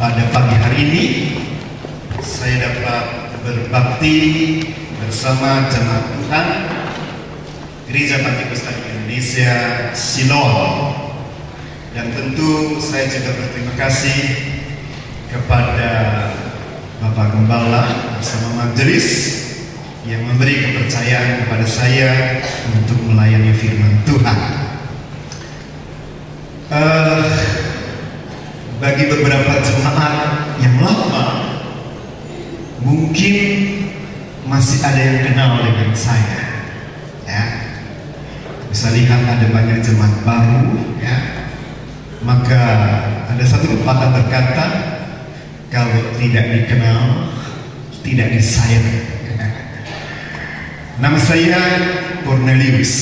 pada pagi hari ini saya dapat berbakti bersama jemaat Tuhan Gereja Bakti Kristen Indonesia Siloam. Dan tentu saya juga berterima kasih kepada Bapak Gembala bersama majelis yang memberi kepercayaan kepada saya untuk melayani firman Tuhan. Bagi beberapa jemaat yang lama, mungkin masih ada yang kenal dengan saya, ya. Bisa lihat ada banyak jemaat baru, ya. Maka ada satu pepatah berkata, kalau tidak dikenal, tidak disayang. Nama saya Cornelius,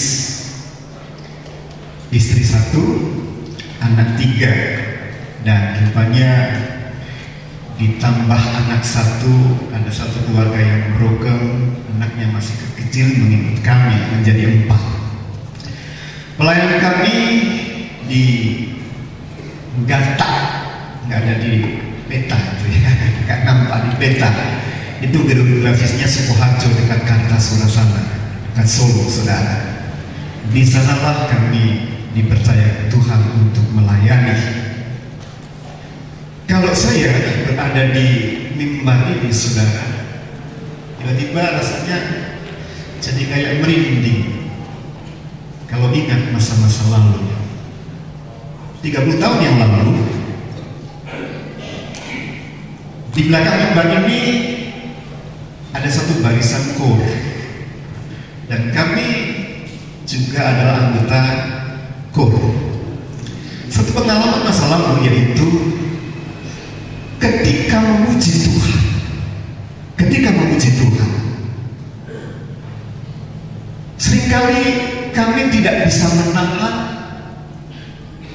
istri 1, anak 3, dan rupanya ditambah anak 1, ada satu keluarga yang broken, anaknya masih kecil mengikut kami menjadi 4. Pelayanan kami di Gata, nggak ada di peta itu ya, nggak nampak di peta. Itu geografisnya Sukoharjo dekat Kartasura sana, dekat Solo, saudara. Di sanalah kami dipercaya Tuhan untuk melayani. Kalau saya berada di mimbar ini, saudara, tiba-tiba rasanya jadi kayak merinding kalau ingat masa-masa lalu. 30 tahun yang lalu, di belakang mimbar ini ada satu barisan kor, dan kami juga adalah anggota kor. Satu pengalaman masa lalu yaitu ketika memuji Tuhan, seringkali kami tidak bisa menahan,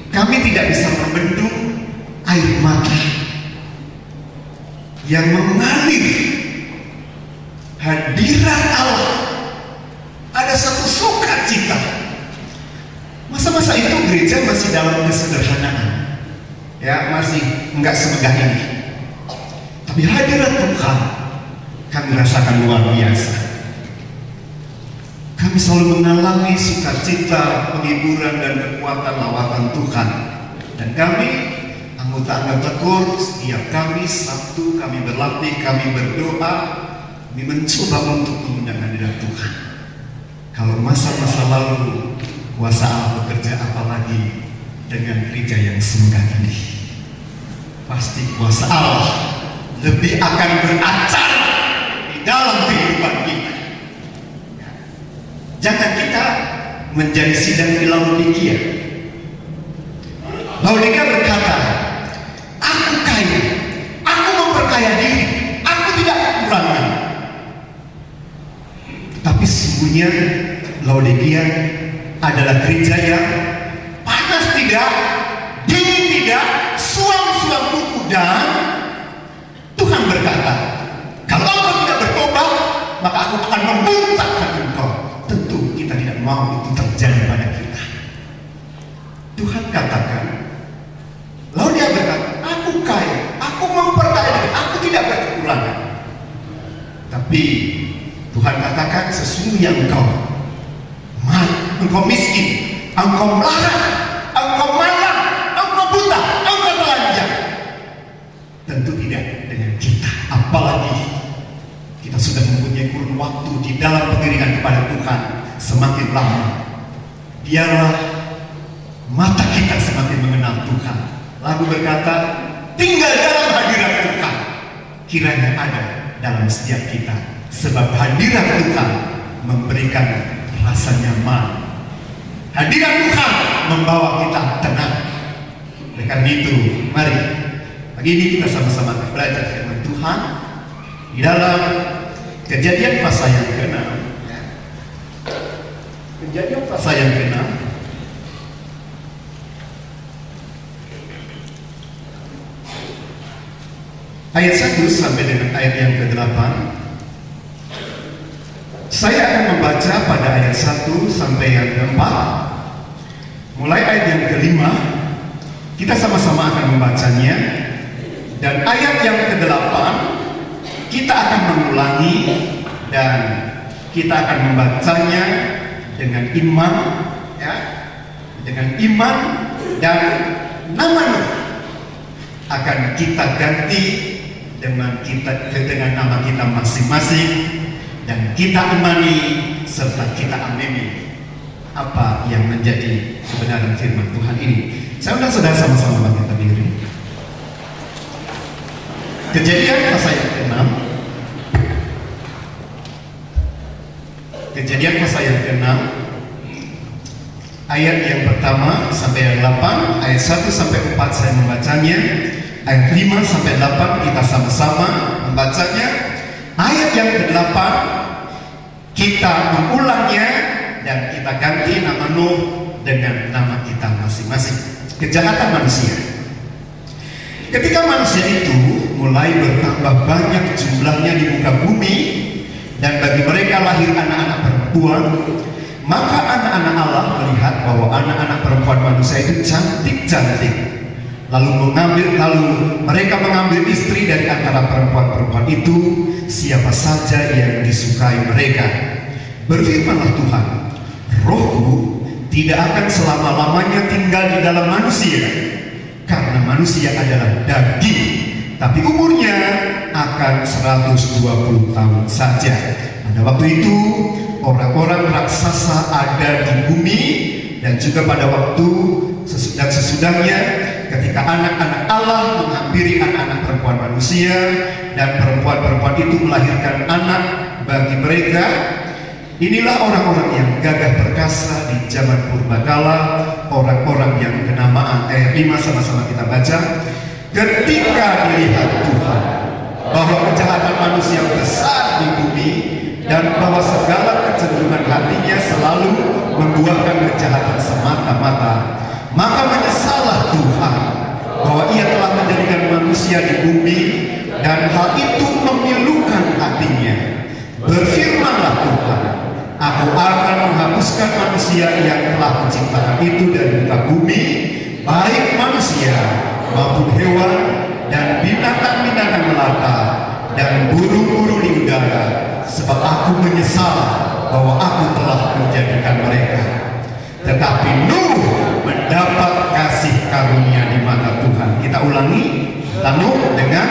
kami tidak bisa membendung air mata yang mengalir. Hadirat Allah, ada satu sukacita. Masa-masa itu gereja masih dalam kesederhanaan, ya, masih enggak semegah ini. Tapi hadirat Tuhan kami rasakan luar biasa. Kami selalu mengalami sukacita, penghiburan dan kekuatan lawatan Tuhan. Dan kami anggota-anggota KOR, setiap Kamis, Sabtu kami berlatih, kami berdoa, kami mencoba untuk mengundang hadirat Tuhan. Kalau masa-masa lalu kuasa Allah bekerja, apalagi dengan gereja yang semegah ini, pasti kuasa Allah lebih akan beracara di dalam kehidupan kita. Jangan kita menjadi sidang di Laodikia. Laodikia berkata, aku kaya, aku memperkaya diri, aku tidak kekurangan. Tapi sesungguhnya Laodikia adalah gereja yang panas tidak, dingin tidak, suam-suam kuku, dan Tuhan berkata, kalau engkau tidak bertobat, maka aku akan membuntakkan engkau. Tentu kita tidak mau itu terjadi pada kita. Tuhan katakan, lalu dia berkata, aku kaya, aku memperkaya diri, aku tidak berkekurangan. Tapi Tuhan katakan, sesungguhnya engkau miskin, engkau melarat, engkau malang, engkau buta, engkau telanjang. Tentu tidak dengan kita, apalagi kita sudah mempunyai kurun waktu di dalam pengiringan kepada Tuhan semakin lama. Biarlah mata kita semakin mengenal Tuhan. Lagu berkata, tinggal dalam hadirat Tuhan kiranya ada dalam setiap kita, sebab hadirat Tuhan memberikan rasa nyaman. Hadirat Tuhan membawa kita tenang. Oleh karena itu, mari pagi ini kita sama-sama belajar firman Tuhan di dalam Kejadian pasal yang ke-6. Kejadian pasal yang ke-6 ayat 1 sampai dengan ayat yang ke-8. Saya akan membaca pada ayat 1 sampai yang ke-4. Mulai ayat yang ke-5 kita sama-sama akan membacanya. Dan ayat yang ke-8 kita akan mengulangi dan kita akan membacanya dengan iman, ya, dengan iman, dan nama Nuh akan kita ganti dengan nama kita masing-masing, dan kita imani serta kita amini apa yang menjadi kebenaran firman Tuhan ini. Saya undang saudara sama-sama bangkit berdiri. Kejadian pasal yang ke-6. Kejadian pasal yang ke-6 ayat yang pertama sampai yang 8, ayat 1 sampai 4 saya membacanya, ayat 5 sampai 8 kita sama-sama membacanya, ayat yang ke-8 kita mengulangnya dan kita ganti nama Nuh dengan nama kita masing-masing. Kejahatan manusia. Ketika manusia itu mulai bertambah banyak jumlahnya di muka bumi, dan bagi mereka lahir anak-anak perempuan, maka anak-anak Allah melihat bahwa anak-anak perempuan manusia itu cantik-cantik. Lalu mereka mengambil istri dari antara perempuan-perempuan itu, siapa saja yang disukai mereka. Berfirmanlah Tuhan, Rohku tidak akan selama-lamanya tinggal di dalam manusia, karena manusia adalah daging, tapi umurnya akan 120 tahun saja. Pada waktu itu orang-orang raksasa ada di bumi, dan juga pada waktu dan sesudahnya ketika anak-anak Allah menghampiri anak-anak perempuan manusia, dan perempuan-perempuan itu melahirkan anak bagi mereka. Inilah orang-orang yang gagah perkasa di zaman purbakala, orang-orang yang kenamaan. Ayat 5 sama-sama kita baca. Ketika dilihat Tuhan bahwa kejahatan manusia besar di bumi, dan bahwa segala kecenderungan hatinya selalu membuahkan kejahatan semata-mata, maka menyesallah Tuhan bahwa ia telah menjadikan manusia di bumi, dan hal itu memilukan hatinya. Berfirmanlah Tuhan, Aku akan menghapuskan manusia yang telah menciptakan itu dari muka bumi, baik manusia maupun hewan, dan binatang-binatang melata, dan burung-burung di udara, sebab aku menyesal bahwa aku telah menjadikan mereka. Tetapi Nuh mendapat kasih karunia di mata Tuhan. Kita ulangi, Nuh dengan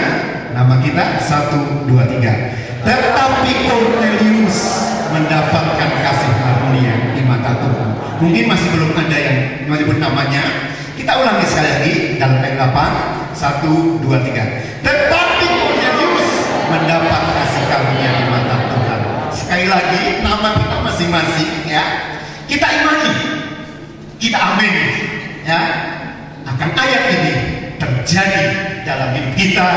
nama kita, 1, 2, 3. Tetapi Cornelius mendapatkan kasih karunia di mata Tuhan. Mungkin masih belum ada yang menyebut namanya. Kita ulangi sekali lagi dalam ayat 8, 1, 2, 3. Tetapi Cornelius mendapat kasih karunia di mata Tuhan. Sekali lagi nama kita masing-masing, ya. Kita imani, kita amin, ya, akan ayat ini terjadi dalam hidup kita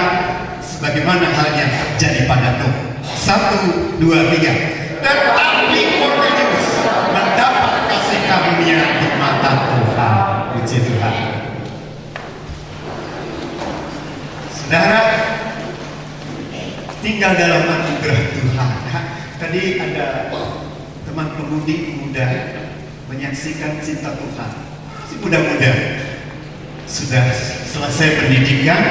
sebagaimana halnya terjadi pada Nuh. 1, 2, 3. Tetapi Cornelius mendapat kasih karunia di mata Tuhan. Puji Tuhan. Saudara, tinggal dalam anugerah Tuhan. Tadi ada teman pemudi muda menyaksikan cinta Tuhan. Si muda-muda sudah selesai pendidikan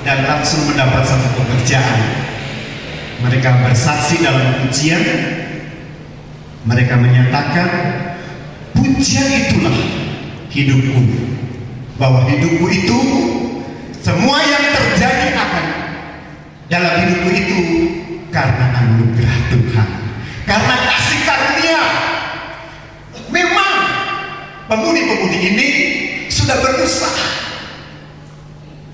dan langsung mendapat satu pekerjaan. Mereka bersaksi dalam pujian. Mereka menyatakan, pujian itulah hidupku, bahwa hidupku itu, semua yang terjadi akan dalam hidupku itu karena anugerah Tuhan, karena kasih karunia. Memang pemudi-pemudi ini sudah berusaha,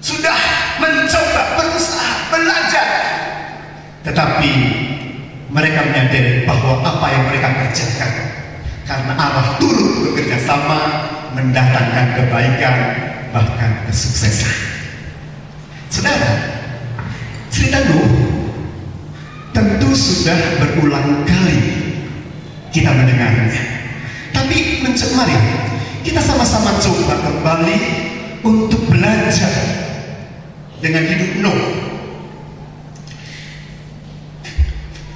sudah mencoba, berusaha, belajar, tetapi mereka menyadari bahwa apa yang mereka kerjakan karena Allah turut bekerja sama mendatangkan kebaikan, bahkan kesuksesan. Saudara, cerita Nuh tentu sudah berulang kali kita mendengarnya, tapi mari kita sama-sama coba kembali untuk belajar dengan hidup Nuh.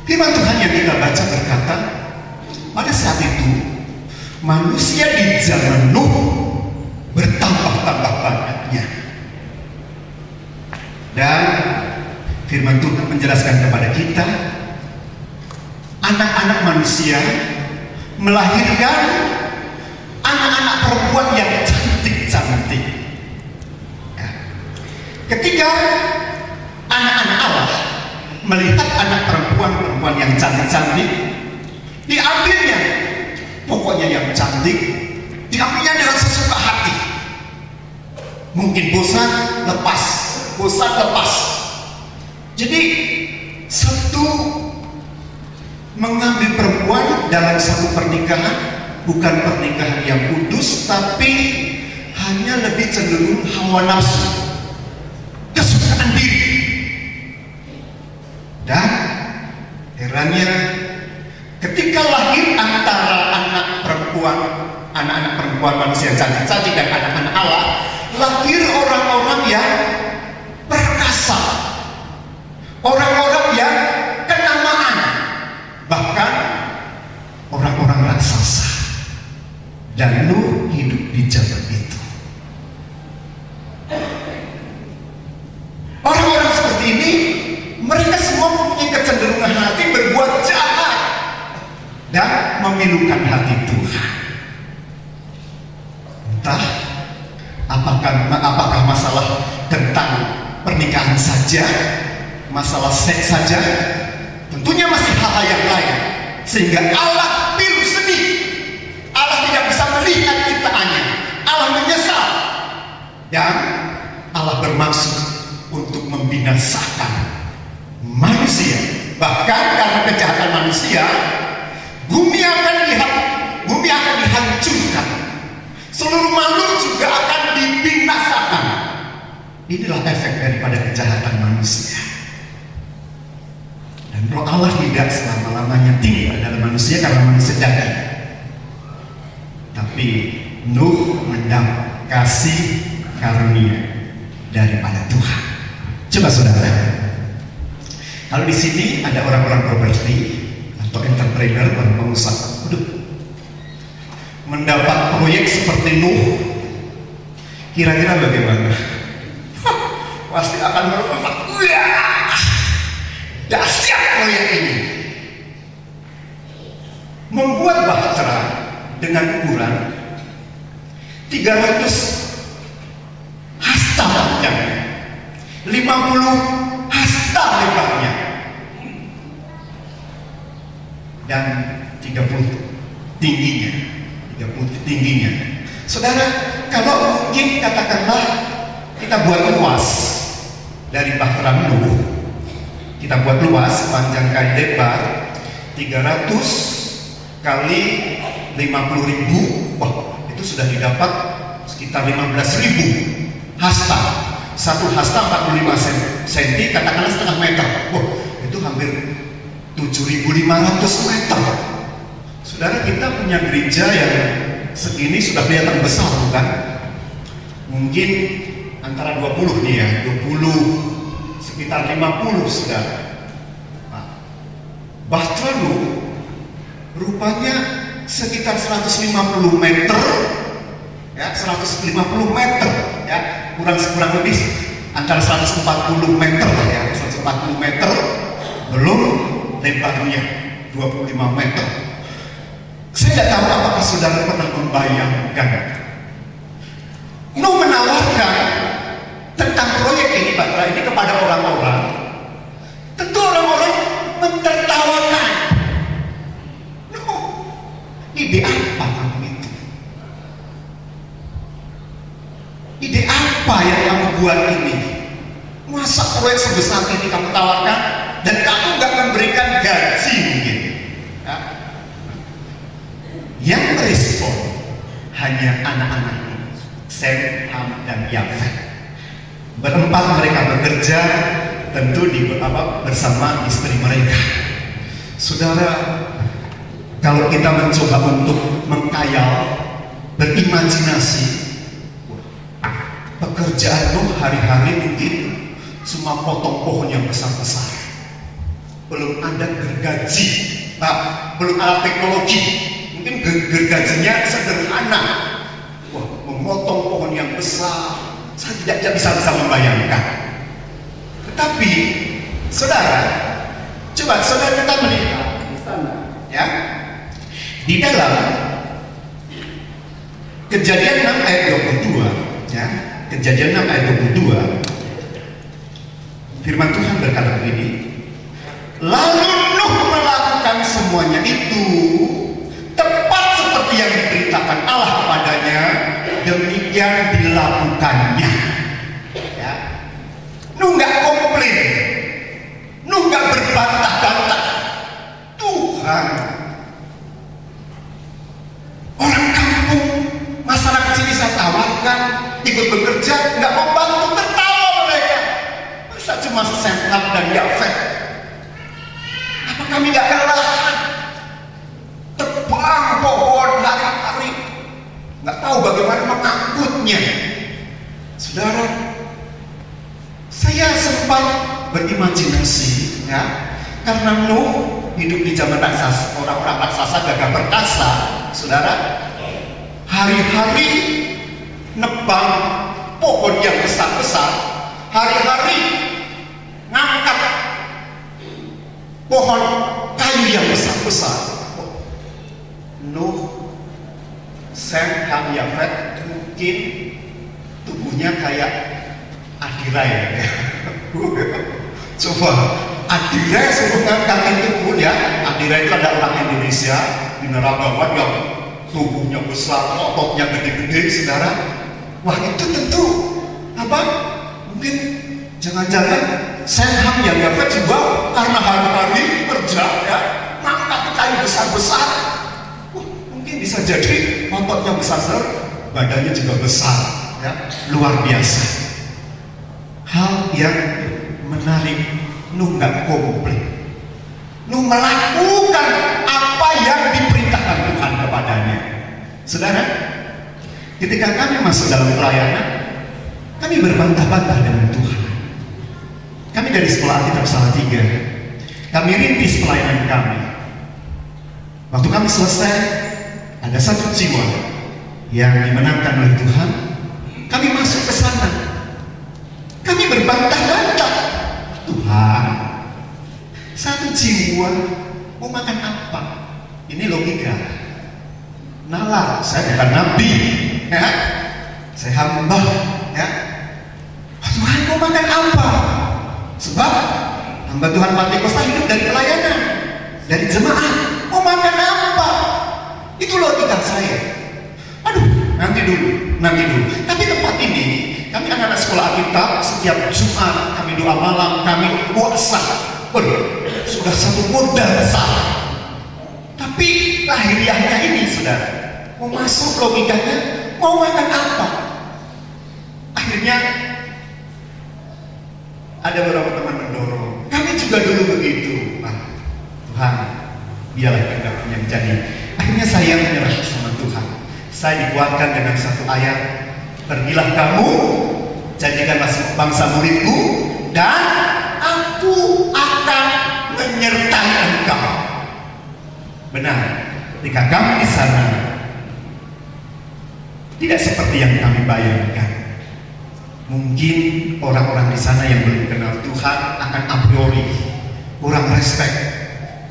Firman Tuhan yang kita baca berkata, pada saat itu manusia di zaman Nuh bertambah-tambah banyaknya. Dan firman Tuhan menjelaskan kepada kita, anak-anak manusia melahirkan anak-anak perempuan yang cantik-cantik. Ya. Ketika anak-anak Allah melihat anak perempuan yang cantik-cantik, diambilnya, pokoknya yang cantik, diambilnya dengan sesuka hati. Mungkin bosan, lepas. Bosan, lepas. Jadi satu mengambil perempuan dalam satu pernikahan, bukan pernikahan yang kudus, tapi hanya lebih cenderung hawa nafsu, kesukaan diri. Dan herannya, ketika lahir antara anak-anak perempuan manusia cantik-cantik dan anak-anak Allah, lahir orang-orang yang perkasa, orang-orang yang kenamaan, bahkan orang-orang raksasa. Dan Nuh hidup di zaman itu. Orang-orang seperti ini, mereka semua mempunyai kecenderungan hati berbuat jahat dan memilukan hati Tuhan. Entah apakah masalah tentang pernikahan saja, masalah seks saja, tentunya masih hal-hal yang lain, sehingga Allah pilu sedih. Allah tidak bisa melihat ciptaannya. Allah menyesal, dan Allah bermaksud untuk membinasakan manusia. Bahkan karena kejahatan manusia, bumi akan dihancurkan. Seluruh makhluk juga akan dibinasakan. Inilah efek daripada kejahatan manusia. Dan Roh Allah tidak selama-lamanya tinggal dalam manusia karena manusia jahat. Tapi Nuh mendapat kasih karunia daripada Tuhan. Coba saudara, kalau di sini ada orang-orang properti atau entrepreneur, orang pengusaha, mendapat proyek seperti Nuh, kira-kira bagaimana? Pasti akan berkata, wah, dahsyat proyek ini. Membuat bahtera dengan ukuran 300 hasta panjangnya, 50 hasta lebarnya, dan 30 tingginya. Saudara, kalau mungkin katakanlah kita buat luas dari bahtera Nuh, kita buat luas, panjang kali lebar 300 kali 50.000, wah, itu sudah didapat sekitar 15.000 hasta. Satu hasta 45 cm, katakanlah setengah meter. Wah, itu hampir 7.500 meter. Saudara, kita punya gereja yang segini sudah kelihatan besar, bukan? Mungkin antara 20 nih ya, 20, sekitar 50 sudah. Nah, bahtera Nuh rupanya sekitar 150 meter, ya, 150 meter, ya, kurang lebih antara 140 meter, ya, 140 meter, belum lebarnya 25 meter. Saya tidak tahu apakah saudara pernah membayangkan Nuh menawarkan tentang proyek ini, bahtera ini kepada orang-orang. Tentu orang-orang mentertawakan. Nuh, ide apa kamu itu? Ide apa yang kamu buat ini? Masa proyek sebesar ini kamu tawarkan dan kamu gak memberikan gaji mungkin? Ya. Yang merespon hanya anak-anak Sem, Ham, dan Yafet. Berempat mereka bekerja, tentu bersama istri mereka. Saudara, kalau kita mencoba untuk mengkhayal, berimajinasi, pekerjaan Nuh hari-hari mungkin cuma potong pohon yang besar-besar, belum ada gergaji, belum ada teknologi, mungkin gergajinya sederhana. Wah, memotong pohon yang besar, saya tidak bisa membayangkan. Tetapi saudara, coba saudara kita melihat di sana, ya, di dalam Kejadian 6 ayat 22, ya, Kejadian 6 ayat 22, firman Tuhan berkata begini, lalu Nuh melakukan semuanya itu tepat seperti yang diberitakan Allah kepadanya, demikian dilakukannya. Ya. Nuh nggak komplain, Nuh nggak berbantah-bantah. Tuhan, orang kampung, masyarakat sini saya tawarkan ikut bekerja, nggak mau bantu, tertawa mereka. Masa cuma Sem, Ham dan Yafet? Apa kami nggak kelelahan? Tebang pohon hari-hari, nggak tahu bagaimana mengangkutnya. Saudara, saya sempat berimajinasi, ya, karena Nuh hidup di zaman raksasa, orang-orang raksasa gagah perkasa, saudara, hari-hari nebang pohon yang besar-besar, hari-hari ngangkat pohon kayu yang besar-besar. Nuh, Sem, Ham, Yafet mungkin tubuhnya kayak Adirai, ya. Coba Adirai suruh ngangkatin tubuh, ya. Adirai itu ada orang Indonesia binaragawan yang tubuhnya besar, ototnya gede-gede, saudara. Wah, itu tentu apa? Mungkin jangan-jangan Sem, Ham, Yafet juga karena hari-hari kerja, ya, ngangkat kayu besar-besar. Wah, mungkin bisa jadi ototnya besar, badannya juga besar, ya, luar biasa. Hal yang menarik, Nuh nggak komplain. Nuh melakukan apa yang diperintahkan Tuhan kepadanya. Saudara, ketika kami masuk dalam pelayanan, kami berbantah-bantah dengan Tuhan. Kami dari sekolah Alkitab Salatiga, kami rintis pelayanan kami. Waktu kami selesai, ada satu jiwa yang dimenangkan oleh Tuhan. Kami masuk ke sana. Kami berbantah-bantah, Tuhan, satu jiwa mau makan apa? Ini logika. Nalar, saya bukan nabi, ya, saya hamba, ya. Tuhan mau makan apa? Sebab hamba Tuhan Pantekosta hidup dari pelayanan, dari jemaat. Mau makan apa? Itu logika saya. Aduh, nanti dulu. Tapi tempat ini, kami anak-anak sekolah Alkitab, setiap Jumat kami doa malam, kami puasa. Sudah satu modal besar. Tapi lahiriahnya ini, saudara, mau masuk logikanya, mau makan apa? Akhirnya ada beberapa teman mendorong. Kami juga dulu begitu. Tuhan, biarlah kehendakmu yang jadi. Akhirnya saya menyerah sama Tuhan. Saya dikuatkan dengan satu ayat, pergilah kamu, jadikanlah bangsa muridku, dan aku akan menyertai engkau. Benar, ketika kami di sana, tidak seperti yang kami bayangkan. Mungkin orang-orang di sana yang belum kenal Tuhan akan a priori kurang respect.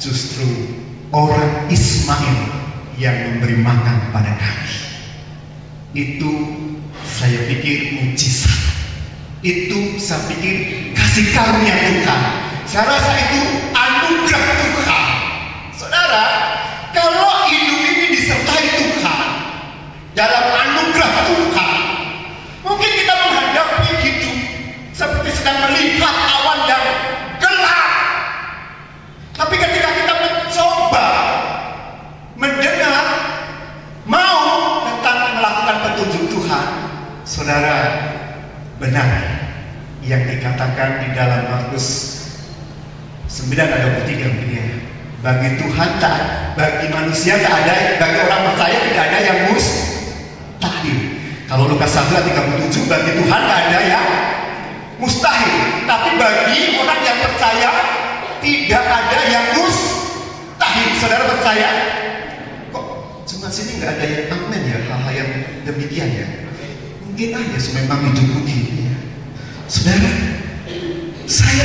Justru orang Ismail yang memberi makan pada kami. Itu saya pikir mujizat. Itu saya pikir kasih karunia Tuhan. Saya rasa itu anugerah Tuhan. Saudara, kalau hidup ini disertai Tuhan, dalam anugerah Tuhan, mungkin kita menghadapi hidup seperti sedang melihat awan yang gelap. Tapi ketika kita mencoba mendengar, mau tentang melakukan petunjuk Tuhan, saudara, benar yang dikatakan di dalam Markus 9 ayat 23 begini ya. Bagi Tuhan tak, bagi manusia tak ada, bagi orang percaya tidak ada yang mustahil. Kalau Lukas 1 ayat 37, bagi Tuhan tak ada yang mustahil. Tapi bagi orang yang percaya tidak ada yang mustahil. Saudara percaya? Kok cuma sini nggak ada yang amin ya, hal-hal yang demikian ya? Mungkin aja memang hidup begini ya. Saudara, saya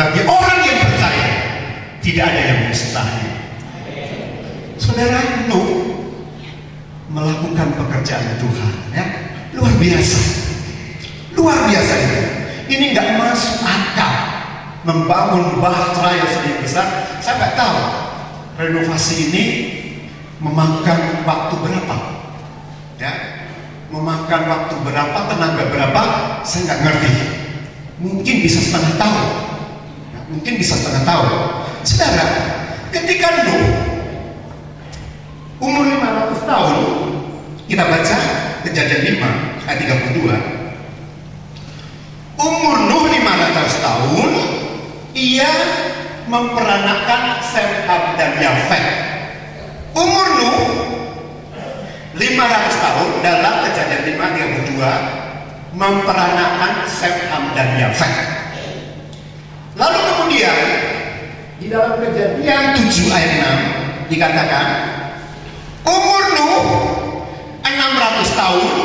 Bagi orang yang percaya, tidak ada yang mustahil. Saudara, Nuh melakukan pekerjaan Tuhan, ya, luar biasa, luar biasa itu. Ini nggak masuk akal membangun bahtera yang sedikit besar. Saya nggak tahu renovasi ini memakan waktu berapa, ya, memakan waktu berapa, tenaga berapa, saya nggak ngerti. Mungkin bisa setengah tahun, ya, mungkin bisa setengah tahun. Saudara, ketika Nuh umur 500 tahun, kita baca Kejadian 5 ayat 32. Umur Nuh 500 tahun, ia memperanakkan Sem, Ham, dan Yafet. Umur Nuh 500 tahun dalam Kejadian 5 ayat 32 memperanakkan Sem, Ham, dan Yafet. Lalu kemudian di dalam Kejadian 7 ayat 6 dikatakan umur Nuh 600 tahun,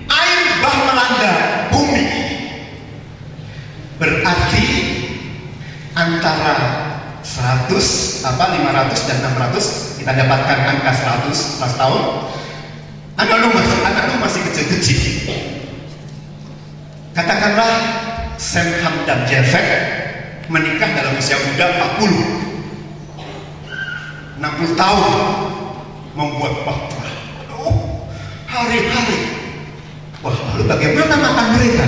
air bah melanda bumi. Berarti antara 500 dan 600 kita dapatkan angka 100 tahun. Anak Nuh masih kecil-kecil. Katakanlah Sem, Ham, dan Yafet menikah dalam usia muda 60 tahun membuat bahtera. Hari-hari. Wah, lalu bagaimana makan mereka?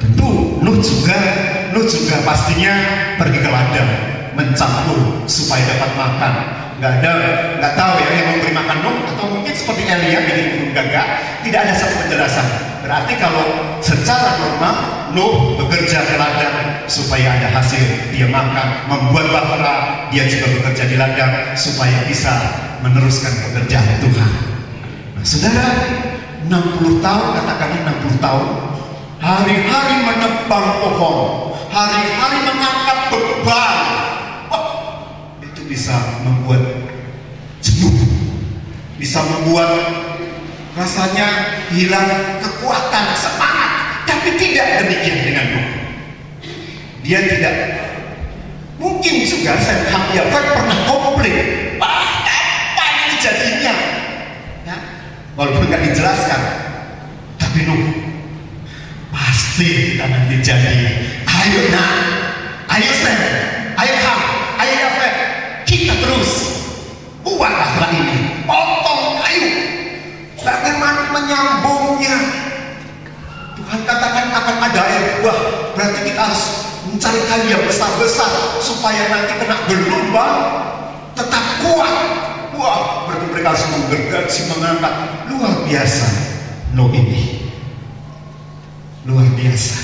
Tentu Nuh juga pastinya pergi ke ladang mencampur supaya dapat makan. Nggak tahu ya yang memberi makan Nuh, atau mungkin seperti Elia bikin gunung gagak. Tidak ada satu penjelasan. Berarti kalau secara normal Nuh bekerja ke ladang supaya ada hasil, dia makan, membuat bahtera, dia juga bekerja di ladang supaya bisa meneruskan pekerjaan Tuhan. Nah, saudara, 60 tahun, katakanlah 60 tahun, hari-hari menebang pohon, hari-hari mengangkat beban, itu bisa membuat jenuh, bisa membuat rasanya hilang kekuatan, semangat. Tapi tidak demikian dengan Nuh. Dia tidak mungkin juga Sem, Ham, Yafet pernah komplain, apa ini jadinya, ya, walaupun nggak dijelaskan. Tapi Nuh, pasti kita nanti jadi. Ayo Nah, ayo Sem, ayo Ham, ayo Yafet, kita terus buat bahtera ini, potong kayu. Bagaimana menyambungnya? Tuhan katakan akan ada air buah, berarti kita harus mencari kayu yang besar-besar supaya nanti kena gelombang tetap kuat. Wah, berarti mereka harus menggergaji, mengangkat. Luar biasa Nuh ini, luar biasa.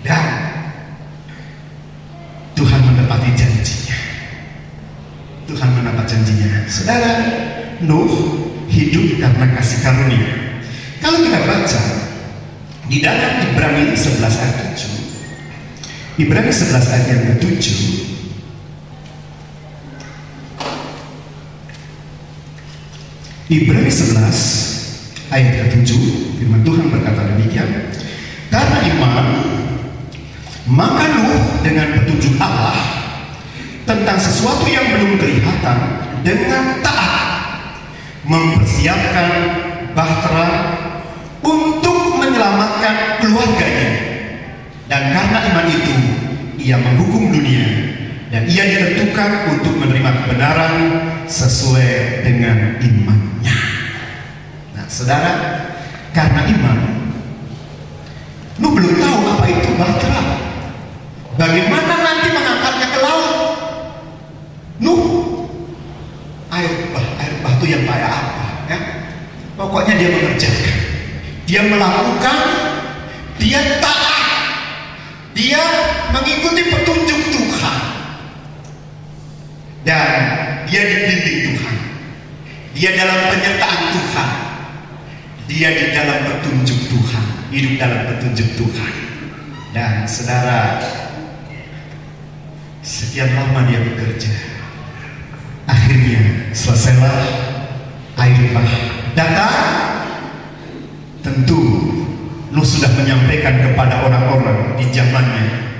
Dan Tuhan menepati janjinya. Tuhan menepati janjinya. Saudara, Nuh hidup karena kasih karunia. Kalau kita baca di dalam Ibrani 11 ayat 7, Ibrani 11 ayat yang ke-7, Ibrani 11 ayat ke-7, firman Tuhan berkata demikian, karena iman maka Nuh dengan petunjuk Allah tentang sesuatu yang belum kelihatan dengan taat mempersiapkan bahtera untuk menyelamatkan keluarganya, dan karena iman itu ia menghukum dunia dan ia ditentukan untuk menerima kebenaran sesuai dengan imannya. Nah, saudara, karena iman Nuh belum tahu apa itu bahtera, bagaimana nanti mengangkatnya ke laut. Nuh, air bah itu yang kayak apa, ya? Pokoknya dia mengerjakan, dia melakukan, dia taat, dia mengikuti petunjuk Tuhan, dan dia dibimbing Tuhan, dia dalam penyertaan Tuhan, dia di dalam petunjuk Tuhan, hidup dalam petunjuk Tuhan. Dan saudara, sekian lama dia bekerja, akhirnya selesailah air bah datang. Tentu Nuh sudah menyampaikan kepada orang-orang di zamannya,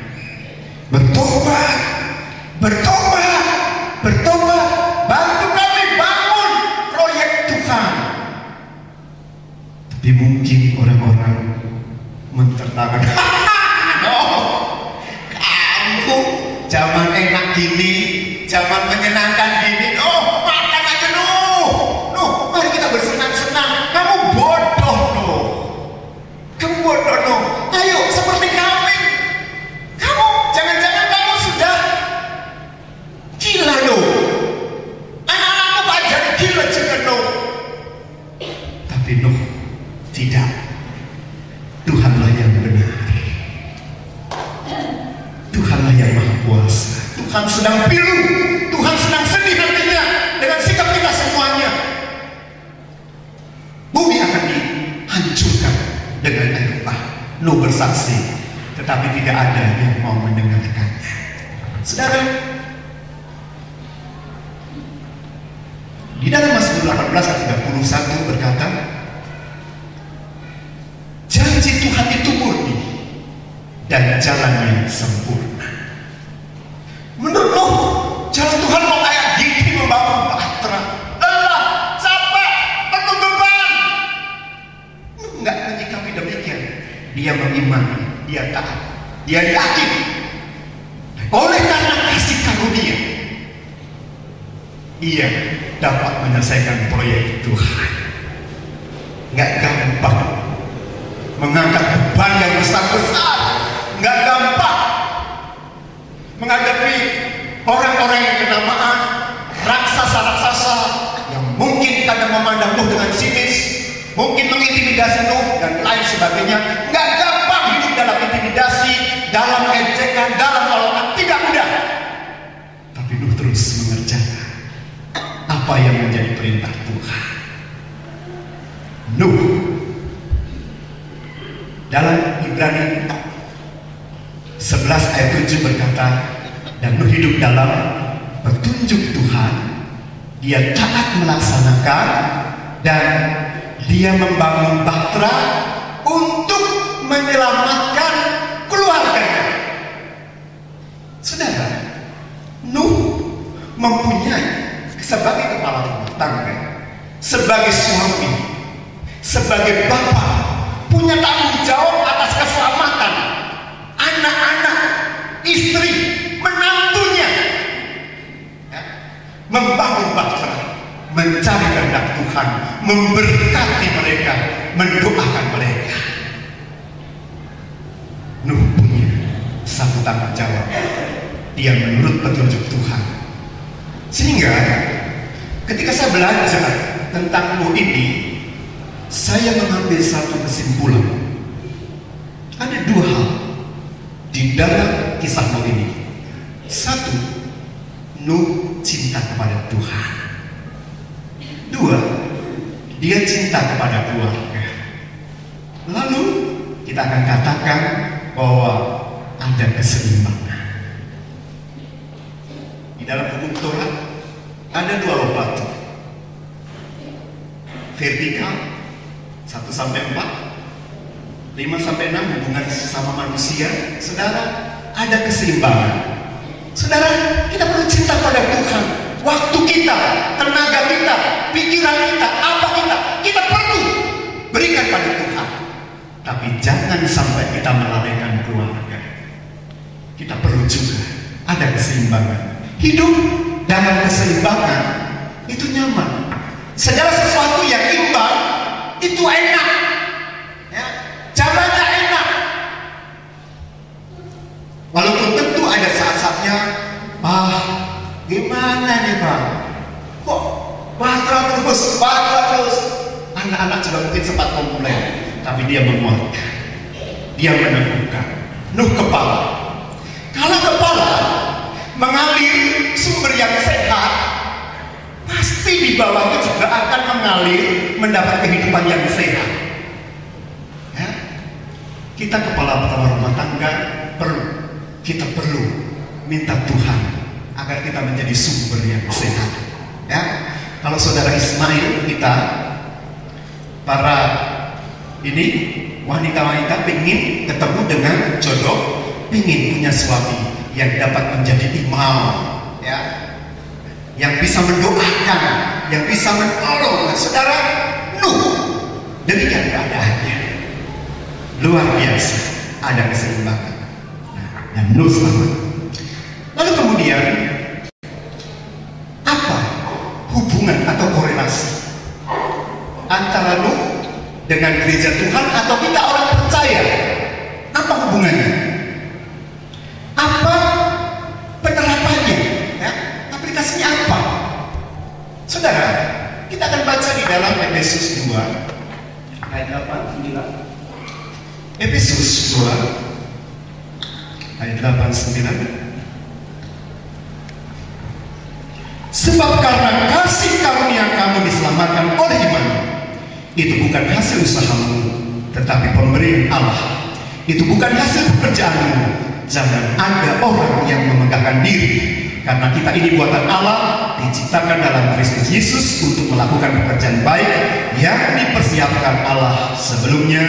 bertobat, bertobat, bertobat, bantu kami bangun proyek Tuhan. Tapi mungkin orang-orang mentertawakan, no, kamu zaman enak gini, zaman menyenangkan gini, oh makan aja Nuh, Nuh, mari kita bersenang-senang. Kamu bodoh Nuh, kamu bodoh Nuh. Ayo seperti kami. Kamu jangan-jangan kamu sudah gila Nuh. Anak-anakmu pacar gila juga Nuh. Tapi Nuh tidak. Tuhanlah yang benar. Tuhanlah yang maha kuasa. Tuhan sedang pilu. Tuhan sedang sedih hatinya dengan sikap kita semuanya. Bumi akan dihancurkan dengan air bah. Nuh bersaksi, tetapi tidak ada yang mau mendengarkannya. Saudara, di dalam Mazmur 18 ayat 31 berkata, janji Tuhan itu murni dan jalannya sempurna. Menurut Nuh, jalan Tuhan mau kayak gigi membangun bahtera, lelah, capek, penuh beban. Enggak menyikapi demikian. Dia mengimani, dia taat, dia yakin. Oleh karena kasih karunia, ia dapat menyelesaikan proyek Tuhan. Enggak gampang mengangkat beban yang besar-besar, enggak gampang menghadapi orang-orang yang kenamaan, raksasa-raksasa yang mungkin kadang memandang Nuh dengan sinis, mungkin mengintimidasi Nuh dan lain sebagainya. Enggak gampang hidup dalam intimidasi, dalam ejekan, dalam tolokan, tidak mudah. Tapi Nuh terus mengerjakan apa yang menjadi perintah Tuhan. Nuh dalam Ibrani 11 ayat 7 berkata, dan Nuh hidup dalam petunjuk Tuhan, dia taat melaksanakan, dan dia membangun bahtera untuk menyelamatkan keluarganya. Saudara, Nuh mempunyai sebagai kepala rumah tangga, sebagai suami, sebagai bapak, punya tanggung jawab atas keselamatan anak-anak, istri, menantunya, ya, membangun bahtera, mencari kehendak Tuhan, memberkati mereka, mendoakan mereka. Nuh punya satu tanggung jawab, dia menurut petunjuk Tuhan. Sehingga ketika saya belajar tentang Nuh ini, saya mengambil satu kesimpulan. Ada dua hal di dalam kisah Nuh ini. Satu, Nuh cinta kepada Tuhan. Dua, dia cinta kepada keluarga. Lalu kita akan katakan bahwa ada keseimbangan. Di dalam hukum Torah ada dua loh batu, vertikal 1 sampai 4, 5 sampai 6 hubungan sesama manusia. Saudara, ada keseimbangan. Saudara, kita perlu cinta pada Tuhan. Waktu kita, tenaga kita, pikiran kita, apa kita perlu berikan pada Tuhan. Tapi jangan sampai kita melalaikan keluarga. Kita perlu juga ada keseimbangan. Hidup dalam keseimbangan itu nyaman. Segala sesuatu yang imbang itu enak, ya, jalannya enak. Walaupun tentu ada saat-saatnya, gimana nih Pak? Kok bahtera terus? Anak-anak juga mungkin sempat komplain, tapi dia menguatkan, dia meneguhkan. Nuh kepala. Kalau kepala mengalir sumber yang sehat, pasti di bawahnya juga akan mengalir mendapat kehidupan yang sehat. Ya? Kita kepala rumah tangga kita perlu minta Tuhan agar kita menjadi sumber yang sehat. Ya? Kalau saudara Ismail kita para ini wanita-wanita ingin ketemu dengan jodoh, ingin punya suami yang dapat menjadi imam, ya, yang bisa mendoakan, yang bisa menolong. Nah, saudara, demikian keadaannya, luar biasa, ada keseimbangan. Dan selamat. Lalu kemudian apa hubungan atau korelasi antara dengan gereja Tuhan atau kita orang percaya? Apa hubungannya? Apa penerapannya? Ya? Aplikasinya apa? Saudara, kita akan baca di dalam Efesus 2 ayat 8-9. Efesus 2 ayat 8-9. Sebab karena kasih karunia kamu diselamatkan oleh iman, itu bukan hasil usahamu, tetapi pemberian Allah. Itu bukan hasil pekerjaanmu. Jangan ada orang yang memegahkan diri, karena kita ini buatan Allah, diciptakan dalam Kristus Yesus untuk melakukan pekerjaan baik yang dipersiapkan Allah sebelumnya.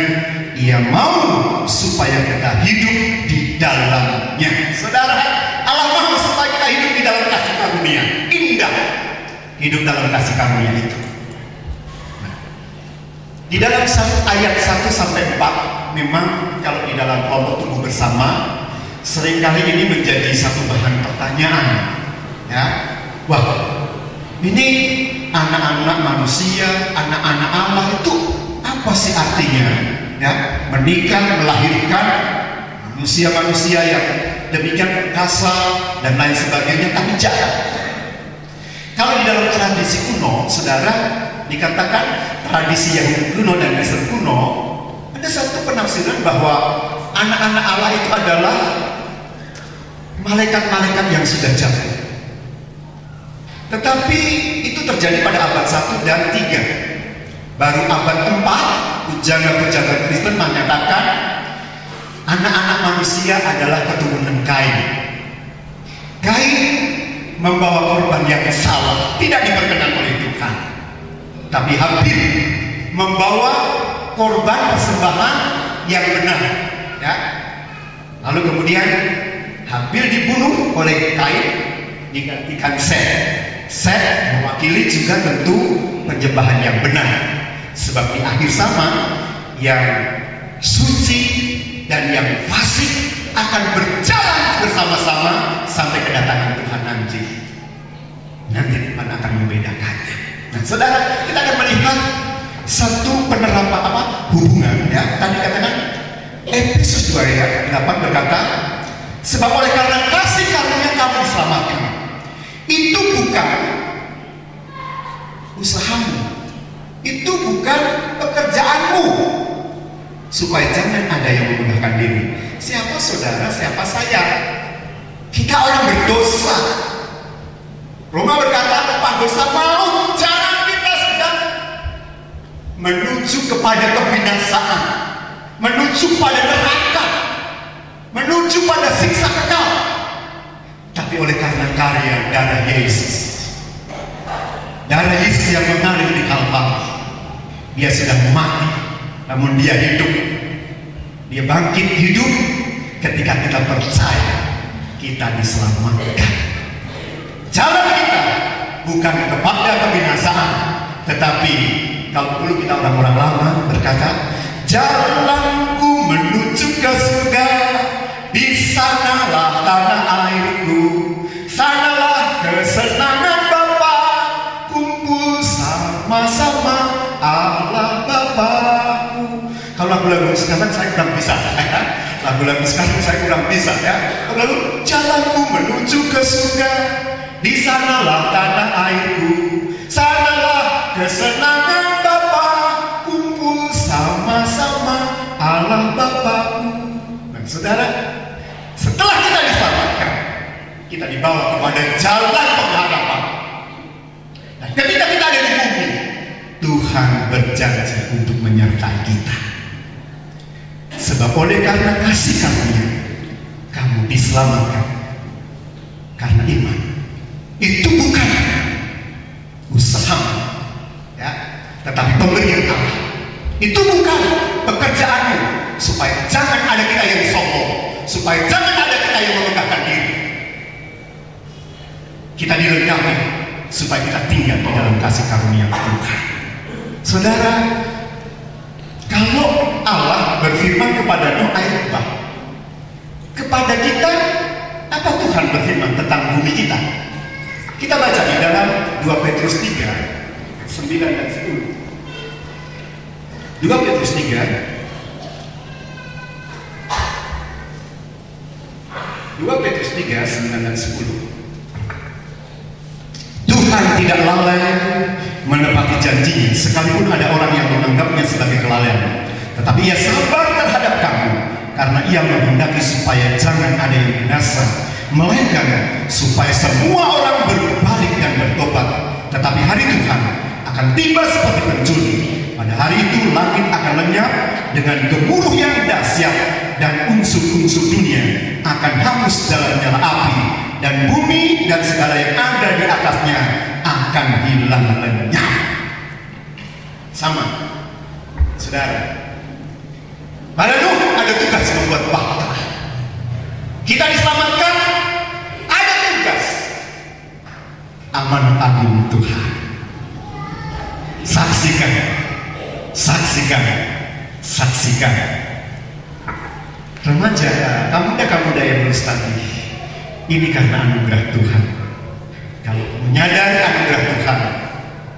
Ia mau supaya kita hidup di dalamnya. Saudara, Allah mau supaya kita hidup di dalam kasih karunia. Indah hidup dalam kasih karunia itu. Di dalam ayat 1-4, memang kalau di dalam kelompok tubuh bersama, seringkali ini menjadi satu bahan pertanyaan. Ya, wah, ini anak-anak manusia, anak-anak Allah itu apa sih artinya? Ya, menikah, melahirkan manusia-manusia yang demikian perkasa dan lain sebagainya, tapi jahat. Kalau di dalam tradisi kuno, saudara, dikatakan tradisi Yahudi kuno dan Kristen kuno, ada satu penafsiran bahwa anak-anak Allah itu adalah malaikat-malaikat yang sudah jatuh. Tetapi itu terjadi pada abad 1 dan 3. Baru abad 4, pujangga-pujangga Kristen menyatakan anak-anak manusia adalah keturunan Kain. Kain membawa korban yang salah, tidak diperkenan oleh Tuhan. Tapi Habil membawa korban persembahan yang benar. Ya. Lalu kemudian Habil dibunuh oleh Kain, digantikan Set mewakili juga tentu penyembahan yang benar. Sebab di akhir zaman yang suci dan yang fasik akan berjalan bersama-sama sampai kedatangan Tuhan nanti. Nanti Tuhan akan membedakannya. Nah, saudara, kita akan melihat satu penerapan hubungan. Ya, tadi katakan Efesus 2 ayat 8 berkata, sebab oleh karena kasih karunia kamu diselamatkan. Itu bukan usahamu, itu bukan pekerjaanmu, supaya jangan ada yang memegahkan diri. Siapa saudara, siapa saya? Kita orang berdosa. Roma berkata, tempat dosa maut, jangan kita sedang menuju kepada kebinasaan, menuju pada neraka, menuju pada siksa kekal. Tapi oleh karena karya darah Yesus, darah Yesus yang mengalir di Kalvari, dia sudah mati, namun dia hidup. Dia bangkit hidup ketika kita percaya kita diselamatkan. Jalan kita bukan kepada kebinasaan, tetapi kalau dulu kita orang-orang lama berkata, jalanku menuju ke surga, di sanalah tanah airku, sanalah kesenangan Bapa, kumpul sama-sama Allah Bapakku. Kalau lagu-lagu sekarang saya kurang bisa, ya. Lagu-lagu sekarang saya kurang bisa, ya. Lalu jalanku menuju ke surga, di sanalah tanah airku, sanalah kesenangan Bapa, kumpul sama-sama Allah Bapakku. Nah, saudara, setelah kita diselamatkan, kita dibawa kepada jalan pengharapan. Nah, ketika kita ada di bumi, Tuhan berjanji untuk menyertai kita. Sebab oleh karena kasih karunia kamu diselamatkan karena iman. Itu bukan usahamu, ya, tetapi pemberian Allah. Itu bukan pekerjaanmu, supaya jangan ada kita yang sombong, supaya jangan ada kita yang memegahkan diri. Kita dilengkapi supaya kita tinggal di dalam kasih karunia Tuhan. Saudara, kalau Allah berfirman kepada Nuh ayat bah, kepada kita, apa Tuhan berfirman tentang bumi kita? Kita baca di dalam 2 Petrus 3, 9 dan 10. 2 Petrus 3 9 dan 10. Tuhan tidak lalai menepati janjinya, sekalipun ada orang yang menganggapnya sebagai kelalaian. Tetapi ia sabar terhadap kamu, karena ia menghendaki supaya jangan ada yang binasa, melainkan supaya semua orang berbalik dan bertobat. Tetapi hari Tuhan akan tiba seperti pencuri. Pada hari itu langit akan lenyap dengan gemuruh yang dahsyat, dan unsur-unsur dunia akan hangus dalam nyala api, dan bumi dan segala yang ada di atasnya akan hilang lenyap. Sama, saudara. Pada Nuh ada tugas membuat bahtera. Kita diselamatkan, ada tugas amanat agung Tuhan. Saksikan, saksikan, saksikan. Remaja, kamu yang lulus tadi, ini karena anugerah Tuhan. Kalau menyadari anugerah Tuhan,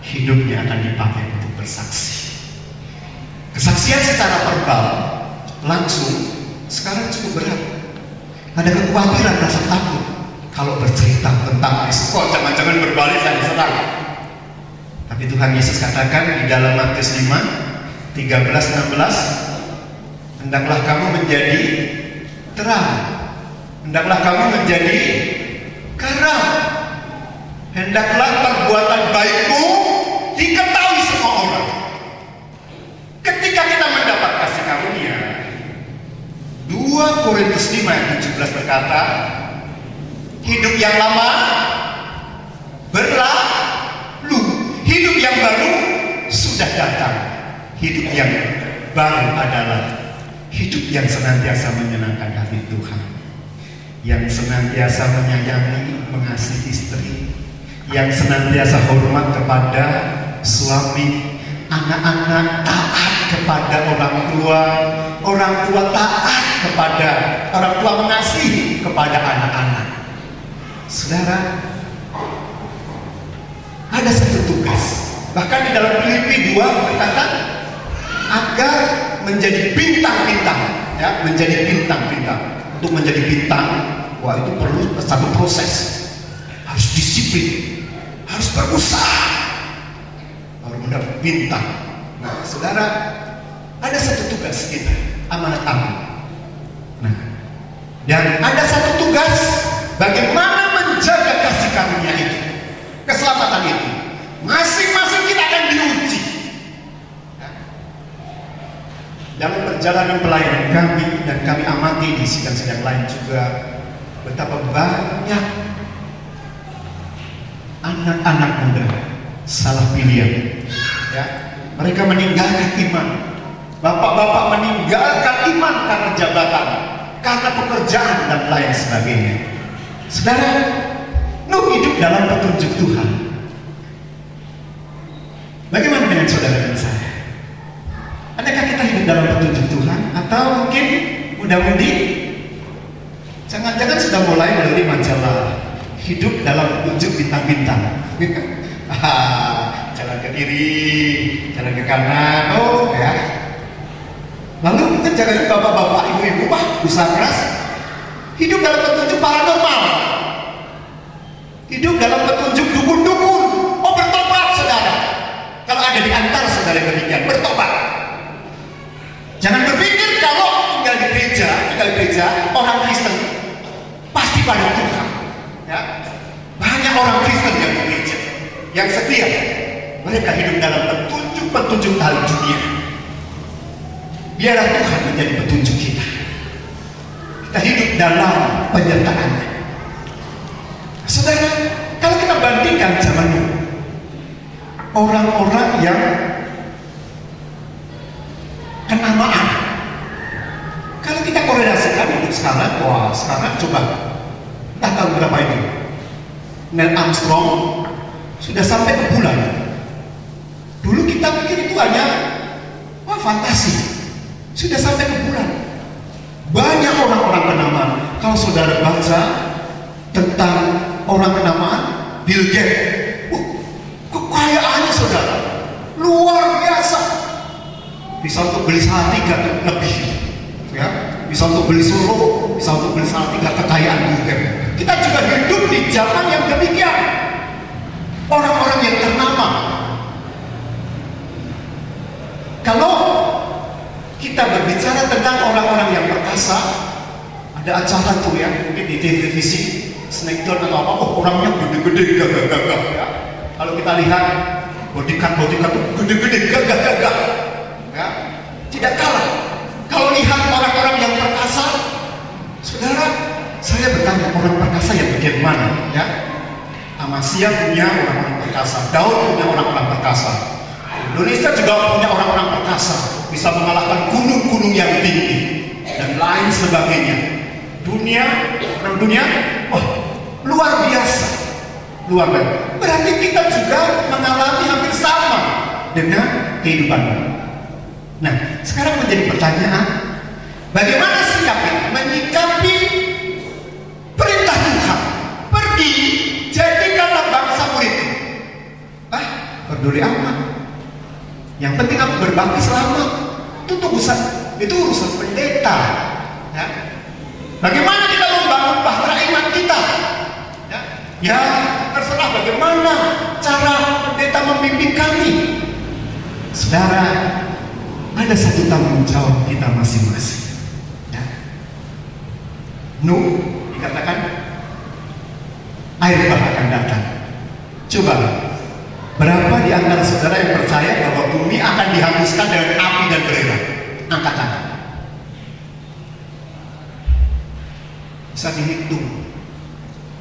hidupnya akan dipakai untuk bersaksi. Kesaksian secara verbal langsung sekarang cukup berat. Ada kekhawatiran, rasa takut kalau bercerita tentang ekspor, jangan-jangan berbalik dan diserang. Tapi Tuhan Yesus katakan di dalam Matius 5, 13-16, hendaklah kamu menjadi terang, hendaklah kamu menjadi garam, hendaklah perbuatan baikmu diketahui semua orang. Ketika kita mendapat kasih karunia, 2 Korintus 5 ayat 17 berkata, hidup yang lama berlalu, hidup yang baru sudah datang. Hidup yang baru adalah hidup yang senantiasa menyenangkan hati Tuhan, yang senantiasa menyayangi, mengasihi istri, yang senantiasa hormat kepada suami, anak-anak taat kepada orang tua taat kepada orang tua, mengasihi kepada anak-anak. Saudara, ada satu tugas, bahkan di dalam Filipi 2 berkata agar menjadi bintang-bintang, ya, menjadi bintang-bintang. Untuk menjadi bintang, wah, itu perlu satu proses, harus disiplin, harus berusaha baru mendapat bintang. Nah, saudara, ada satu tugas kita, amanat agung. Nah, dan ada satu tugas, bagaimana menjaga kasih karunia itu, keselamatan itu. Masing-masing kita akan diuji. Dalam perjalanan pelayanan kami, dan kami amati di sidang-sidang lain juga, betapa banyak anak-anak muda salah pilihan, ya. Mereka meninggalkan iman, bapak-bapak meninggalkan iman karena jabatan, karena pekerjaan dan lain sebagainya. Saudara, Nuh hidup dalam petunjuk Tuhan. Bagaimana dengan saudara dan saya? Adakah kita hidup dalam petunjuk Tuhan? Atau mungkin muda-mudi jangan-jangan sudah mulai melalui majalah hidup dalam petunjuk bintang-bintang. Jalan ke kiri, jalan ke kanan, oh ya. Lalu mungkin jangan bapak-bapak, ibu-ibu, usaha keras, hidup dalam petunjuk paranormal, hidup dalam petunjuk dukun-dukun. Oh, bertobat saudara. Kalau ada di antara saudara demikian, bertobat. Jangan berpikir kalau tinggal di gereja orang Kristen pasti pada Tuhan. Ya. Banyak orang Kristen yang di gereja, yang setia, mereka hidup dalam petunjuk-petunjuk hal dunia. Biarlah Tuhan menjadi petunjuk kita. Kita hidup dalam penyertaan-Nya. Saudara, kalau kita bandingkan zaman dulu, orang-orang yang kenamaan, sekarang, wah sekarang coba entah tahun berapa itu Neil Armstrong sudah sampai ke bulan. Dulu kita pikir itu hanya wah fantasi, sudah sampai ke bulan. Banyak orang-orang kenamaan. Kalau saudara baca tentang orang kenamaan Bill Gates, kekayaannya saudara luar biasa, bisa untuk beli Salatiga lebih, ya, bisa untuk beli Solo, bisa untuk beli Salatiga, kekayaan Bill Gates. Kita juga hidup di zaman yang demikian. Orang-orang yang ternama. Kalau kita berbicara tentang orang-orang yang perkasa, ada acara tuh ya, mungkin di televisi, Snackdown atau apa, oh orangnya gede-gede, gagah-gagah ya. Kalau kita lihat bodyguard tuh gede-gede, gagah-gagah ya. Tidak kalah. Kalau lihat orang-orang yang perkasa, saudara, saya bertanya, orang perkasa yang bagaimana ya? Amasya punya orang-orang perkasa, Daud punya orang-orang perkasa, Indonesia juga punya orang-orang perkasa, bisa mengalahkan gunung-gunung yang tinggi dan lain sebagainya. Orang dunia, wah luar biasa, luar biasa. Berarti kita juga mengalami hampir sama dengan kehidupan. Nah, sekarang menjadi pertanyaan, bagaimana sikap kita menyikapi perintah Tuhan? Pergi, jadikanlah bangsa muridku. Peduli amat. Yang penting aku berbakti selama. Itu urusan pendeta. Ya. Bagaimana kita membangun bahtera iman kita? Ya, terserah bagaimana cara pendeta membimbing kami. Saudara, ada satu tanggung jawab kita masing-masing. Ya. Nuh dikatakan air bah akan datang. Coba, berapa di antara saudara yang percaya bahwa bumi akan dihanguskan dengan api dan belerang? Angkat tangan. Bisa dihitung.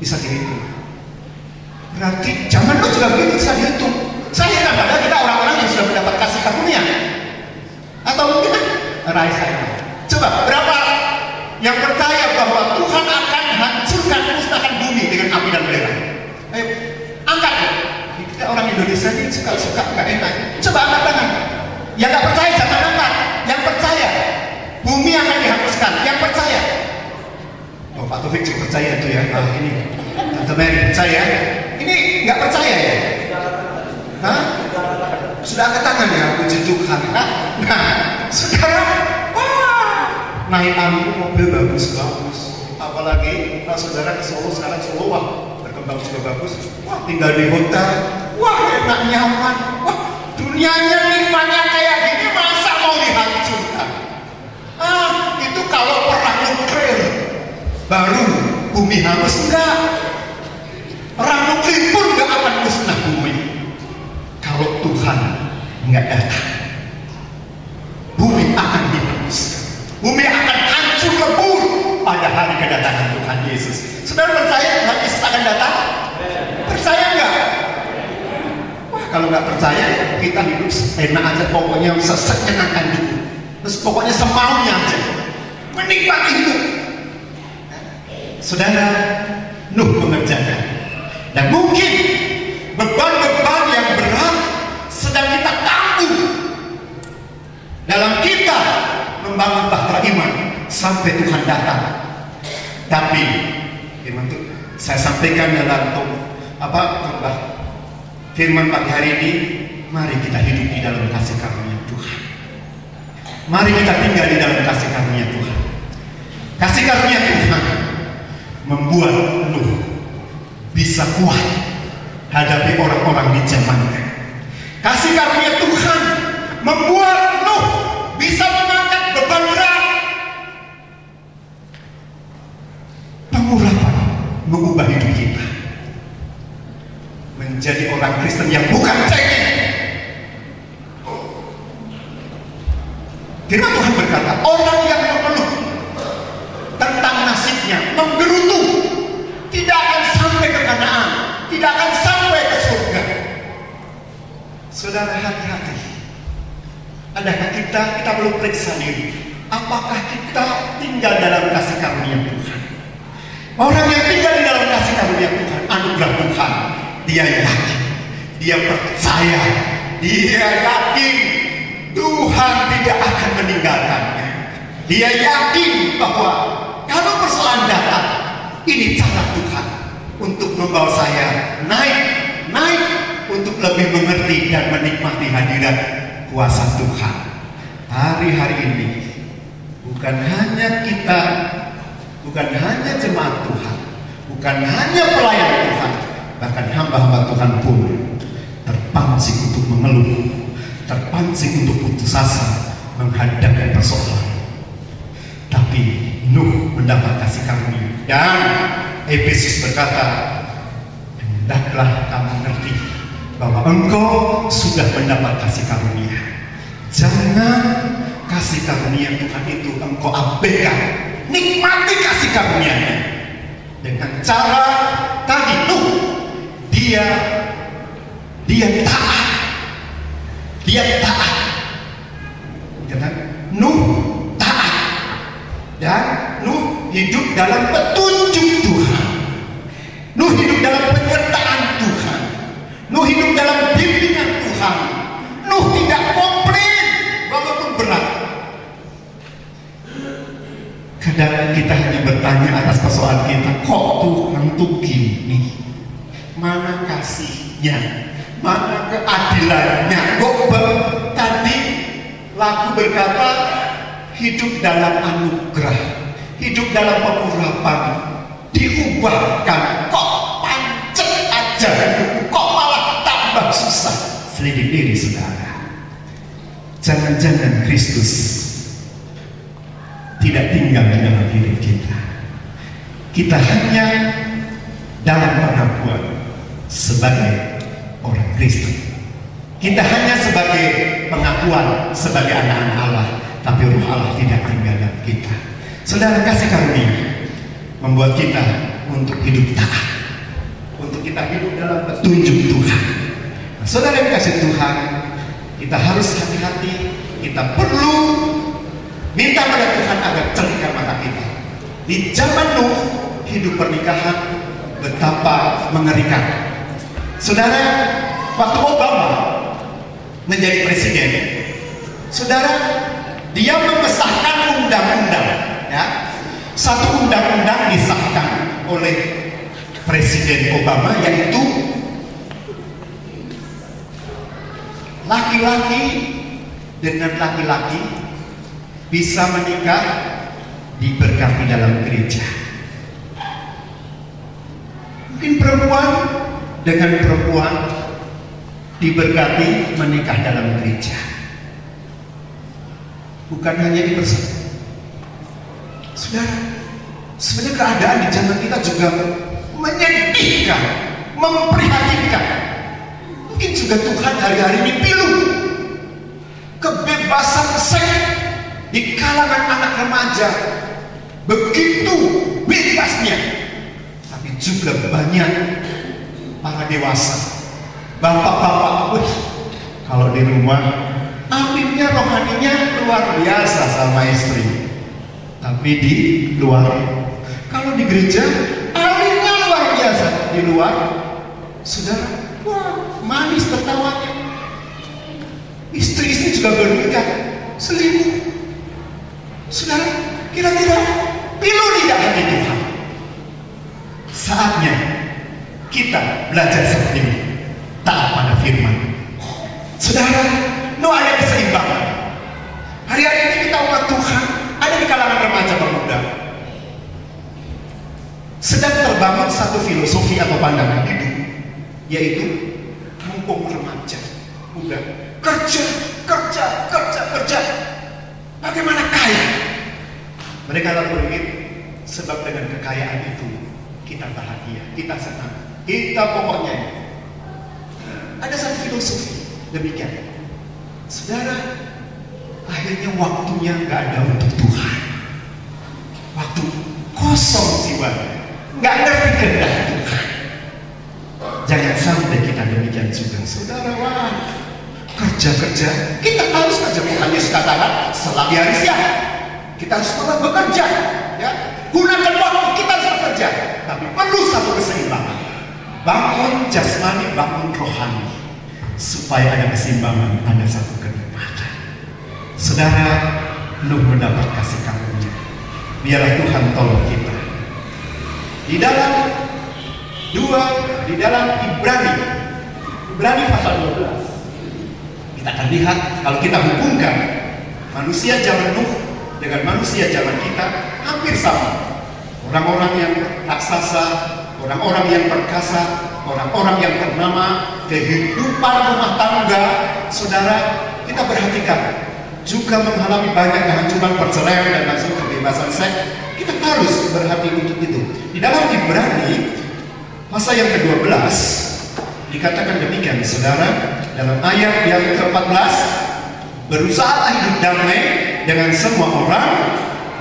Bisa dihitung. Berarti zaman lu juga begitu, bisa dihitung. Saya heran pada kita orang-orang yang sudah mendapat kasih karunia. Atau mungkin raih saya. Coba, berapa yang percaya bahwa Tuhan akan hancurkan, musnahkan bumi dengan api dan belerang? Ayo, angkat. Kita orang Indonesia ini suka nggak enak. Coba angkat tangan. Yang nggak percaya jangan angkat. Yang percaya bumi akan dihapuskan. Yang percaya. Oh, Pak Taufik juga percaya itu ya. Ini Tante Mary percaya. Ini nggak percaya ya? Hah? Sudah angkat tangan ya, puji Tuhan. Nah, sekarang naik mobil bagus. Apalagi saudara ke Solo sekarang, Solo wah berkembang juga bagus. Wah, tinggal di hotel. Wah, enak nyaman. Wah, dunianya nikmatnya kayak gini, masa mau dihancurkan? Itu kalau perang nuklir baru bumi hangus, enggak. Perang nuklir pun enggak akan musnah bumi kalau Tuhan enggak datang. Bumi akan dihanguskan. Bumi akan hancur lebur pada hari kedatangan Tuhan Yesus. Saudara percaya Tuhan Yesus akan datang? Percaya enggak? Wah, kalau nggak percaya kita hidup enak aja, pokoknya sesenangkan dulu. Terus pokoknya semaunya aja, menikmati hidup. Saudara, Nuh mengerjakan, dan mungkin beban-beban yang berat sedang kita tanggung dalam kita membangun bahtera iman sampai Tuhan datang. Tapi firman itu saya sampaikan dalam firman pagi hari ini, mari kita hidup di dalam kasih karunia Tuhan. Mari kita tinggal di dalam kasih karunia Tuhan. Kasih karunia Tuhan membuat Nuh bisa kuat hadapi orang-orang di zamannya. Kasih karunia Tuhan membuat Nuh bisa mengangkat beban berat. Pengurapan mengubah hidup kita menjadi orang Kristen yang bukan cengeng. Firman Tuhan berkata, orang yang mengeluh tentang nasibnya, menggerutu, tidak akan sampai ke Kanaan, tidak akan sampai ke surga. Saudara, hati-hati. Adakah kita perlu periksa diri, apakah kita tinggal tinggal dalam kasih karunia Tuhan. Orang yang tinggal di dalam kasih karunia Tuhan, anugerah Tuhan, dia yakin, dia percaya, dia yakin Tuhan tidak akan meninggalkannya. Dia yakin bahwa kalau persoalan datang, ini cara Tuhan untuk membawa saya naik untuk lebih mengerti dan menikmati hadirat kuasa Tuhan. Hari-hari ini bukan hanya kita, bukan hanya jemaat Tuhan, bukan hanya pelayan Tuhan, bahkan hamba-hamba Tuhan pun terpancing untuk mengeluh, terpancing untuk putus asa menghadapi persoalan. Tapi Nuh mendapat kasih karunia, dan Efesus berkata, hendaklah kamu mengerti bahwa engkau sudah mendapat kasih karunia. Jangan kasih karunia Tuhan itu engkau abaikan. Nikmati kasih karunia-Nya dengan cara tadi. Nuh, dia taat. Dia taat. Karena Nuh taat, dan Nuh hidup dalam petunjuk Tuhan. Nuh hidup dalam penyertaan Tuhan. Nuh hidup dalam bimbingan Tuhan. Nuh tidak komplain walaupun berat. Kadang kita hanya bertanya atas persoalan kita, kok Tuhan tuh gini? Mana kasihnya? Mana keadilannya? Kok tadi lagu berkata hidup dalam anugerah, hidup dalam pengurapan, diubahkan. Kok pancet aja hidupku, kok malah tambah susah? Selidik diri saudara. Jangan-jangan Kristus tidak tinggal di dalam hidup kita. Kita hanya dalam pengakuan sebagai orang Kristen. Kita hanya sebagai pengakuan sebagai anak-anak Allah, tapi Roh Allah tidak tinggal dalam kita. Saudara, kasih karunia membuat kita untuk hidup taat, untuk kita hidup dalam petunjuk Tuhan. Nah, saudara yang kasih Tuhan, kita harus hati-hati. Kita perlu minta pada Tuhan agar cerahkan mata kita. Di zaman Nuh, hidup pernikahan betapa mengerikan. Saudara, waktu Obama menjadi presiden, saudara, dia mengesahkan undang-undang, ya. Satu undang-undang disahkan oleh Presiden Obama, yaitu laki-laki dengan laki-laki bisa menikah diberkati dalam gereja. Mungkin perempuan dengan perempuan diberkati menikah dalam gereja. Bukan hanya di persatuan. Saudara, sebenarnya keadaan di zaman kita juga menyedihkan, memprihatinkan. Mungkin juga Tuhan hari-hari ini pilu kebebasan seks di kalangan anak remaja begitu bebasnya, tapi juga banyak para dewasa, bapak-bapak, kalau di rumah alimnya, rohaninya luar biasa sama istri, tapi di luar, kalau di gereja alimnya luar biasa, di luar, saudara, wah, manis tertawanya. Istri-istri juga bernikah, selingkuh. Saudara, kira-kira pilu tidak hati Tuhan? Saatnya kita belajar seperti ini, taat pada firman. Saudara, ada keseimbangan. Hari-hari ini kita umat Tuhan ada di kalangan remaja pemuda, sedang terbangun satu filosofi atau pandangan hidup, yaitu mumpung remaja muda, kerja. Bagaimana kaya? Mereka lalu berpikir, sebab dengan kekayaan itu kita bahagia, kita senang, kita pokoknya. Ada satu filosofi demikian. Saudara, akhirnya waktunya nggak ada untuk Tuhan. Waktu kosong jiwanya, nggak ngerti kehendak Tuhan. Jangan sampai kita demikian juga, saudara. Wah, kerja, kita harus kerja. Bukan Yesus katakan selagi hari siang, Kita harus malah bekerja, ya. Gunakan waktu kita harus bekerja, tapi perlu satu keseimbangan. Bangun jasmani, bangun rohani, supaya ada keseimbangan, ada satu kenikmatan. Saudara, Nuh mendapat kasih karunia. Biarlah Tuhan tolong kita. Di dalam Ibrani pasal 12, kita akan lihat kalau kita hubungkan manusia zaman Nuh dengan manusia zaman kita hampir sama. Orang-orang yang raksasa, orang-orang yang perkasa, orang-orang yang ternama, kehidupan rumah tangga, saudara, kita perhatikan juga mengalami banyak kehancuran, perceraian dan langsung kebebasan seks. Kita harus berhati untuk itu. Di dalam Ibrani pasal yang ke-12 dikatakan demikian, saudara, dalam ayat yang ke-14, berusaha hidup damai dengan semua orang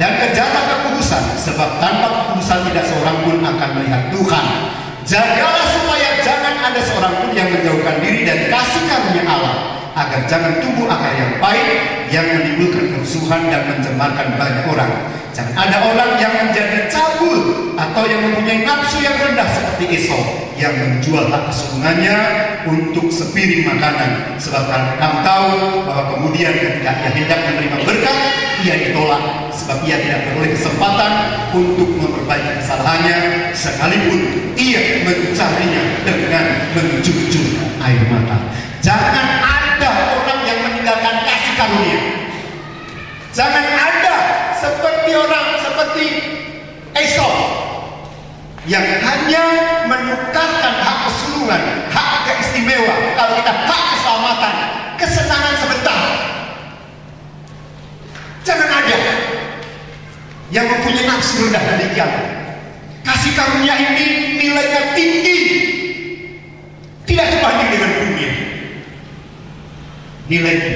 dan kejarlah kekudusan, sebab tanpa kekudusan tidak seorang pun akan melihat Tuhan. Jagalah supaya jangan ada seorang pun yang menjauhkan diri dari kasih karunia Allah, agar jangan tumbuh akar yang pahit yang menimbulkan kerusuhan dan mencemarkan banyak orang. Jangan ada orang yang menjadi cabul atau yang mempunyai nafsu yang rendah seperti Esau, yang menjual hak kesulungannya untuk sepiring makanan. Sebab kamu tahu bahwa kemudian ketika ia hendak menerima berkat, ia ditolak, sebab ia tidak beroleh kesempatan untuk memperbaiki kesalahannya, sekalipun ia mencarinya dengan mencucur air mata. Jangan ada orang yang meninggalkan kasih karunia. Jangan ada seperti Esau yang hanya menukarkan hak kesulungan, hak keistimewa, kalau kita hak keselamatan, kesenangan sebentar. Jangan ada yang mempunyai nafsu rendah demikian. Kasih karunia ini nilainya tinggi, tidak sebanding dengan dunia. Nilainya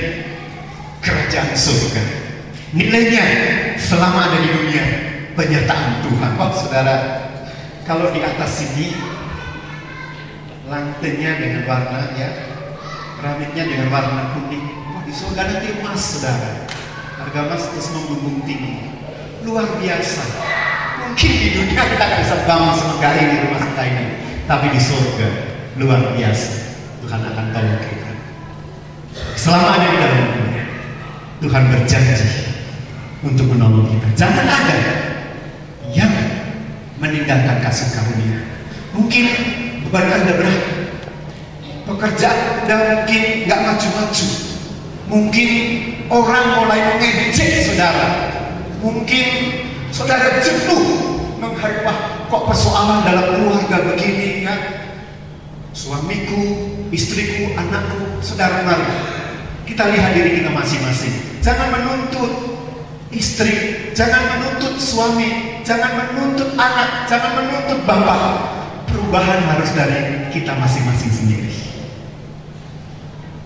kerajaan surga, nilainya selama ada di dunia penyertaan Tuhan. Oh saudara, kalau di atas sini lantainya dengan warna, ya, keramiknya dengan warna kuning, oh di surga nanti emas, saudara. Harga emas terus membumbung tinggi, luar biasa. Mungkin di dunia kita nggak bisa bangun semegah ini rumah kita ini, tapi di surga luar biasa. Tuhan akan tolong kita. Selama ada di dalam dunia, Tuhan berjanji untuk menolong kita. Jangan ada yang meninggalkan kasih karunia. Mungkin beban Anda berat, pekerjaan Anda mungkin nggak maju-maju, mungkin orang mulai mengejek saudara, mungkin saudara jenuh menghadapi, kok persoalan dalam keluarga begini, ya, suamiku, istriku, anakku. Saudara, mari kita lihat diri kita masing-masing. Jangan menuntut istri, jangan menuntut suami, jangan menuntut anak, jangan menuntut bapak. Perubahan harus dari kita masing-masing sendiri.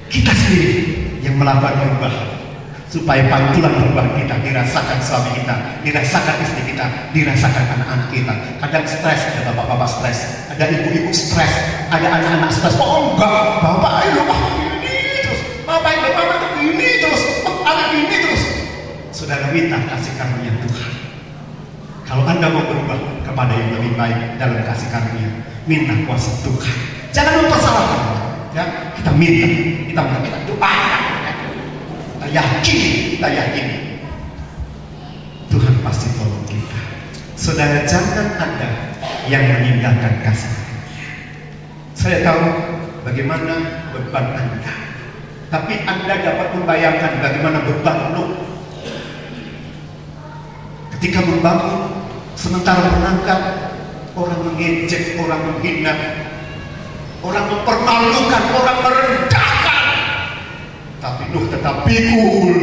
Kita sendiri yang melakukan perubahan, supaya pantulan perubahan kita dirasakan suami kita, dirasakan istri kita, dirasakan anak-anak kita. Kadang stres, ada bapak-bapak stres, ada ibu-ibu stres, ada anak-anak stres. Oh enggak, bapak ayo ini terus, bapak ini terus, anak ini terus. Saudara, minta kasih karunia Tuhan. Kalau Anda mau berubah kepada yang lebih baik dalam kasih karunia, minta kuasa Tuhan. Jangan mempersalahkan, ya. Kita minta, kita doa, kita yakini Tuhan pasti tolong kita. Saudara, jangan ada yang meninggalkan kasih karunia. Saya tahu bagaimana beban Anda, tapi Anda dapat membayangkan bagaimana beban Nuh ketika membangun, sementara menangkap, orang mengejek, orang menghina, orang mempermalukan, orang merendahkan. Tapi Nuh tetap pikul.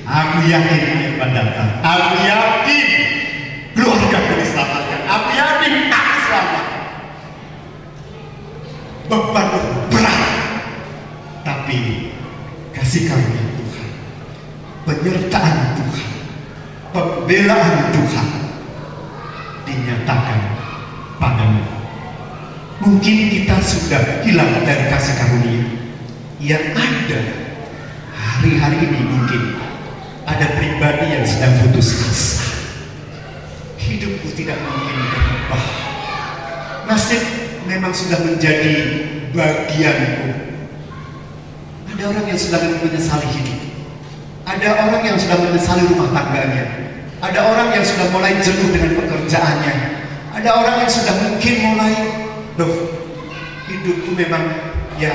Aku yakin akan datang. Aku yakin keluarga akan diselamatkan. Aku yakin aku selamat. Beban berat, tapi kasih karunia Tuhan, penyertaan Tuhan, pembelaan Tuhan dinyatakan padamu. Mungkin kita sudah hilang dari kasih karunia yang ada hari-hari ini. Mungkin ada pribadi yang sedang putus asa. Hidupku tidak mungkin berubah. Nasib memang sudah menjadi bagianku. Ada orang yang sudah menyesali hidup. Ada orang yang sudah menyesali rumah tangganya. Ada orang yang sudah mulai jenuh dengan pekerjaannya. Ada orang yang sudah mungkin mulai, loh, hidupku memang, ya,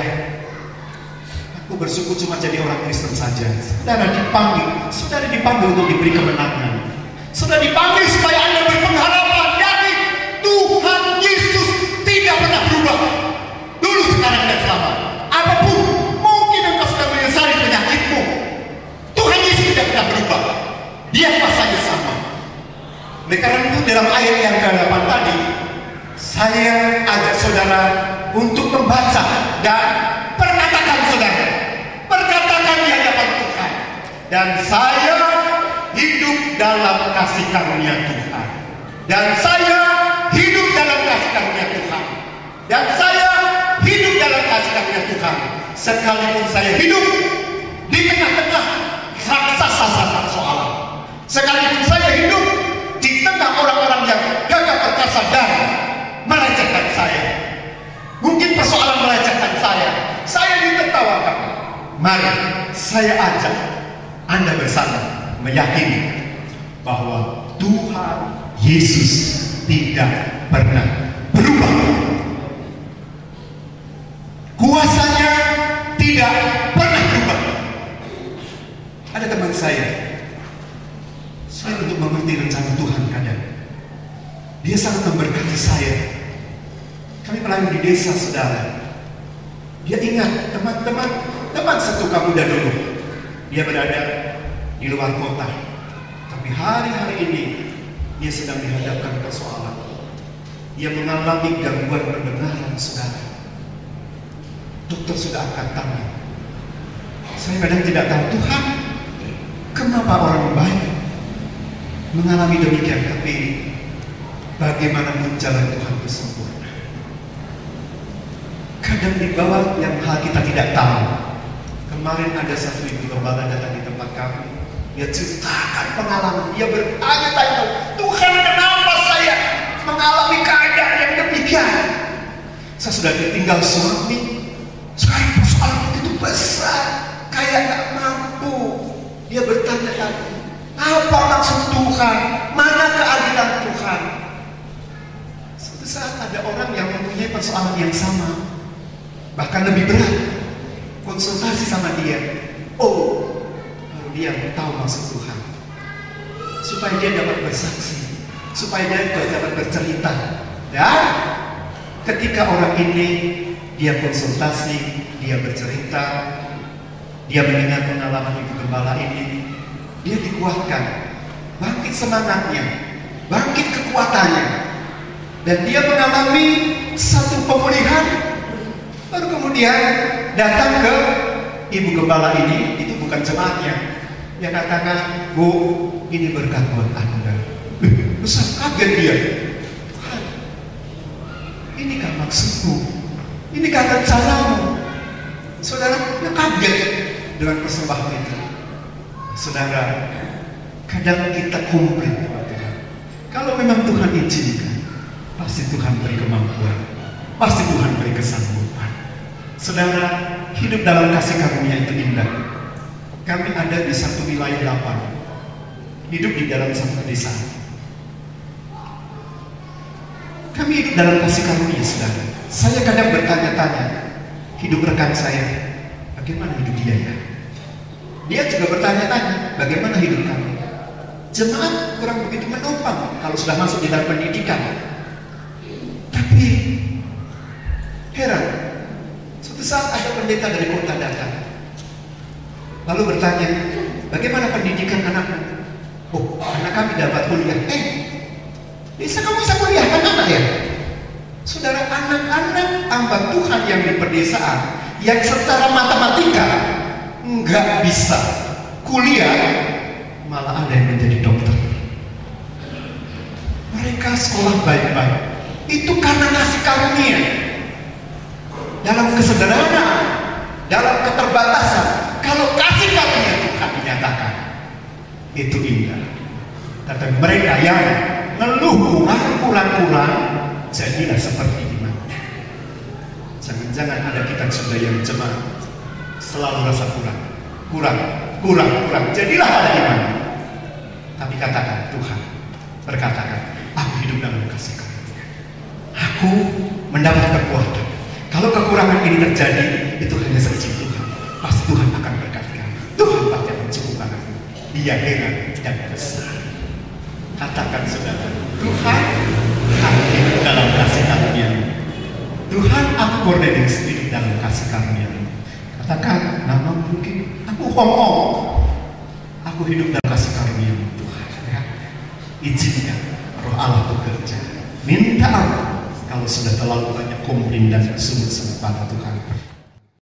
aku bersyukur cuma jadi orang Kristen saja. Saudara dipanggil untuk diberi kemenangan. Sudah dipanggil supaya Anda berpengharapan. Yakin Tuhan Yesus tidak pernah berubah. Dulu, sekarang, dan selama. Apapun mungkin engkau sudah menyesali penyakitmu, Tuhan Yesus tidak pernah berubah. Dia masanya sama. Oleh karena itu, dalam ayat yang ke-8 tadi, saya ajak saudara untuk membaca dan perkatakan saudara, perkatakan di hadapan Tuhan, dan saya hidup dalam kasih karunia Tuhan, dan saya hidup dalam kasih karunia Tuhan, dan saya hidup dalam kasih karunia Tuhan, sekalipun saya hidup di tengah-tengah raksasa persoalan, sekalipun saya hidup di tengah orang-orang yang gagah perkasa dan melecehkan saya. Mungkin persoalan melecehkan saya ditertawakan. Mari saya ajak Anda bersama meyakini bahwa Tuhan Yesus tidak pernah berubah. Kuasanya tidak pernah berubah. Ada teman saya, sulit untuk mengerti rencana Tuhan kadang. Dia sangat memberkati saya. Kami melayani di desa, saudara. Dia ingat teman satu muda dulu. Dia berada di luar kota, tapi hari-hari ini dia sedang dihadapkan persoalan. Dia mengalami gangguan pendengaran, saudara. Dokter sudah angkat tangan. Saya kadang tidak tahu, Tuhan, kenapa orang baik mengalami demikian, tapi bagaimanapun jalan Tuhan itu sempurna. Kadang di bawah yang hal kita tidak tahu. Kemarin ada satu ibu gembala datang di tempat kami. Dia ceritakan pengalaman. Dia bertanya-tanya, Tuhan, kenapa saya mengalami keadaan yang demikian? Saya sudah ditinggal suami. Sekarang persoalan itu besar, kayak gak mampu. Dia bertanya-tanya, apa maksud Tuhan? Mana keadilan Tuhan? Suatu saat ada orang yang mempunyai persoalan yang sama, bahkan lebih berat. Konsultasi sama dia. Oh, lalu dia tahu maksud Tuhan, supaya dia dapat bersaksi, supaya dia dapat bercerita. Dan ketika orang ini dia konsultasi, dia bercerita, dia mendengar pengalaman ibu gembala ini, dia dikuatkan, bangkit semangatnya, bangkit kekuatannya, dan dia mengalami satu pemulihan. Baru kemudian datang ke ibu gembala ini, itu bukan jemaatnya. Dia katakan, Bu, ini berkat buat Anda. Besar kaget dia. Tuhan, ini kan maksudmu, ini kan rencanamu. Saudara, dia kaget dengan persembahan itu. Saudara, kadang kita komplit kepada Tuhan. Kalau memang Tuhan izinkan, pasti Tuhan beri kemampuan, pasti Tuhan beri kesanggupan. Saudara, hidup dalam kasih karunia itu indah. Kami ada di satu wilayah 8, hidup di dalam satu desa. Kami hidup dalam kasih karunia, saudara. Saya kadang bertanya-tanya, hidup rekan saya, bagaimana hidup dia ya? Dia juga bertanya-tanya, bagaimana hidup kami? Jemaat kurang begitu menopang kalau sudah masuk di dalam pendidikan. Tapi heran, suatu saat ada pendeta dari kota datang, lalu bertanya, bagaimana pendidikan anakmu? Oh, anak kami dapat kuliah. Bisa kamu bisa kuliah kan anak ya? Saudara, anak-anak hamba Tuhan yang di pedesaan, yang secara matematika nggak bisa kuliah, malah ada yang menjadi dokter. Mereka sekolah baik-baik. Itu karena kasih karunia. Dalam kesederhanaan, dalam keterbatasan, kalau kasih karunia Tuhan dinyatakan, itu indah. Tapi mereka yang ngeluh kurang, jadilah seperti imannya. Jangan-jangan ada kita juga yang jemaat selalu rasa kurang. Jadilah ada iman. Tapi katakan, Tuhan berkatakan, aku hidup dalam kasih karunia. Aku mendapat kekuatan. Kalau kekurangan ini terjadi, itu hanya seizin Tuhan. Pasti Tuhan akan berkati kami. Tuhan pasti akan mencukupkan kami. Dia heran dan besar. Katakan saudara, Tuhan, aku hidup dalam kasih karunia-Mu. Tuhan, aku Cornelius hidup dalam kasih karunia-Mu. Katakan, nama mungkin aku ngomong, aku hidup dalam kasih karunia-Mu Tuhan. Ya. Izinkan Roh Allah bekerja. Minta Allah kalau sudah terlalu banyak komplain dan kesulitan pada Tuhan.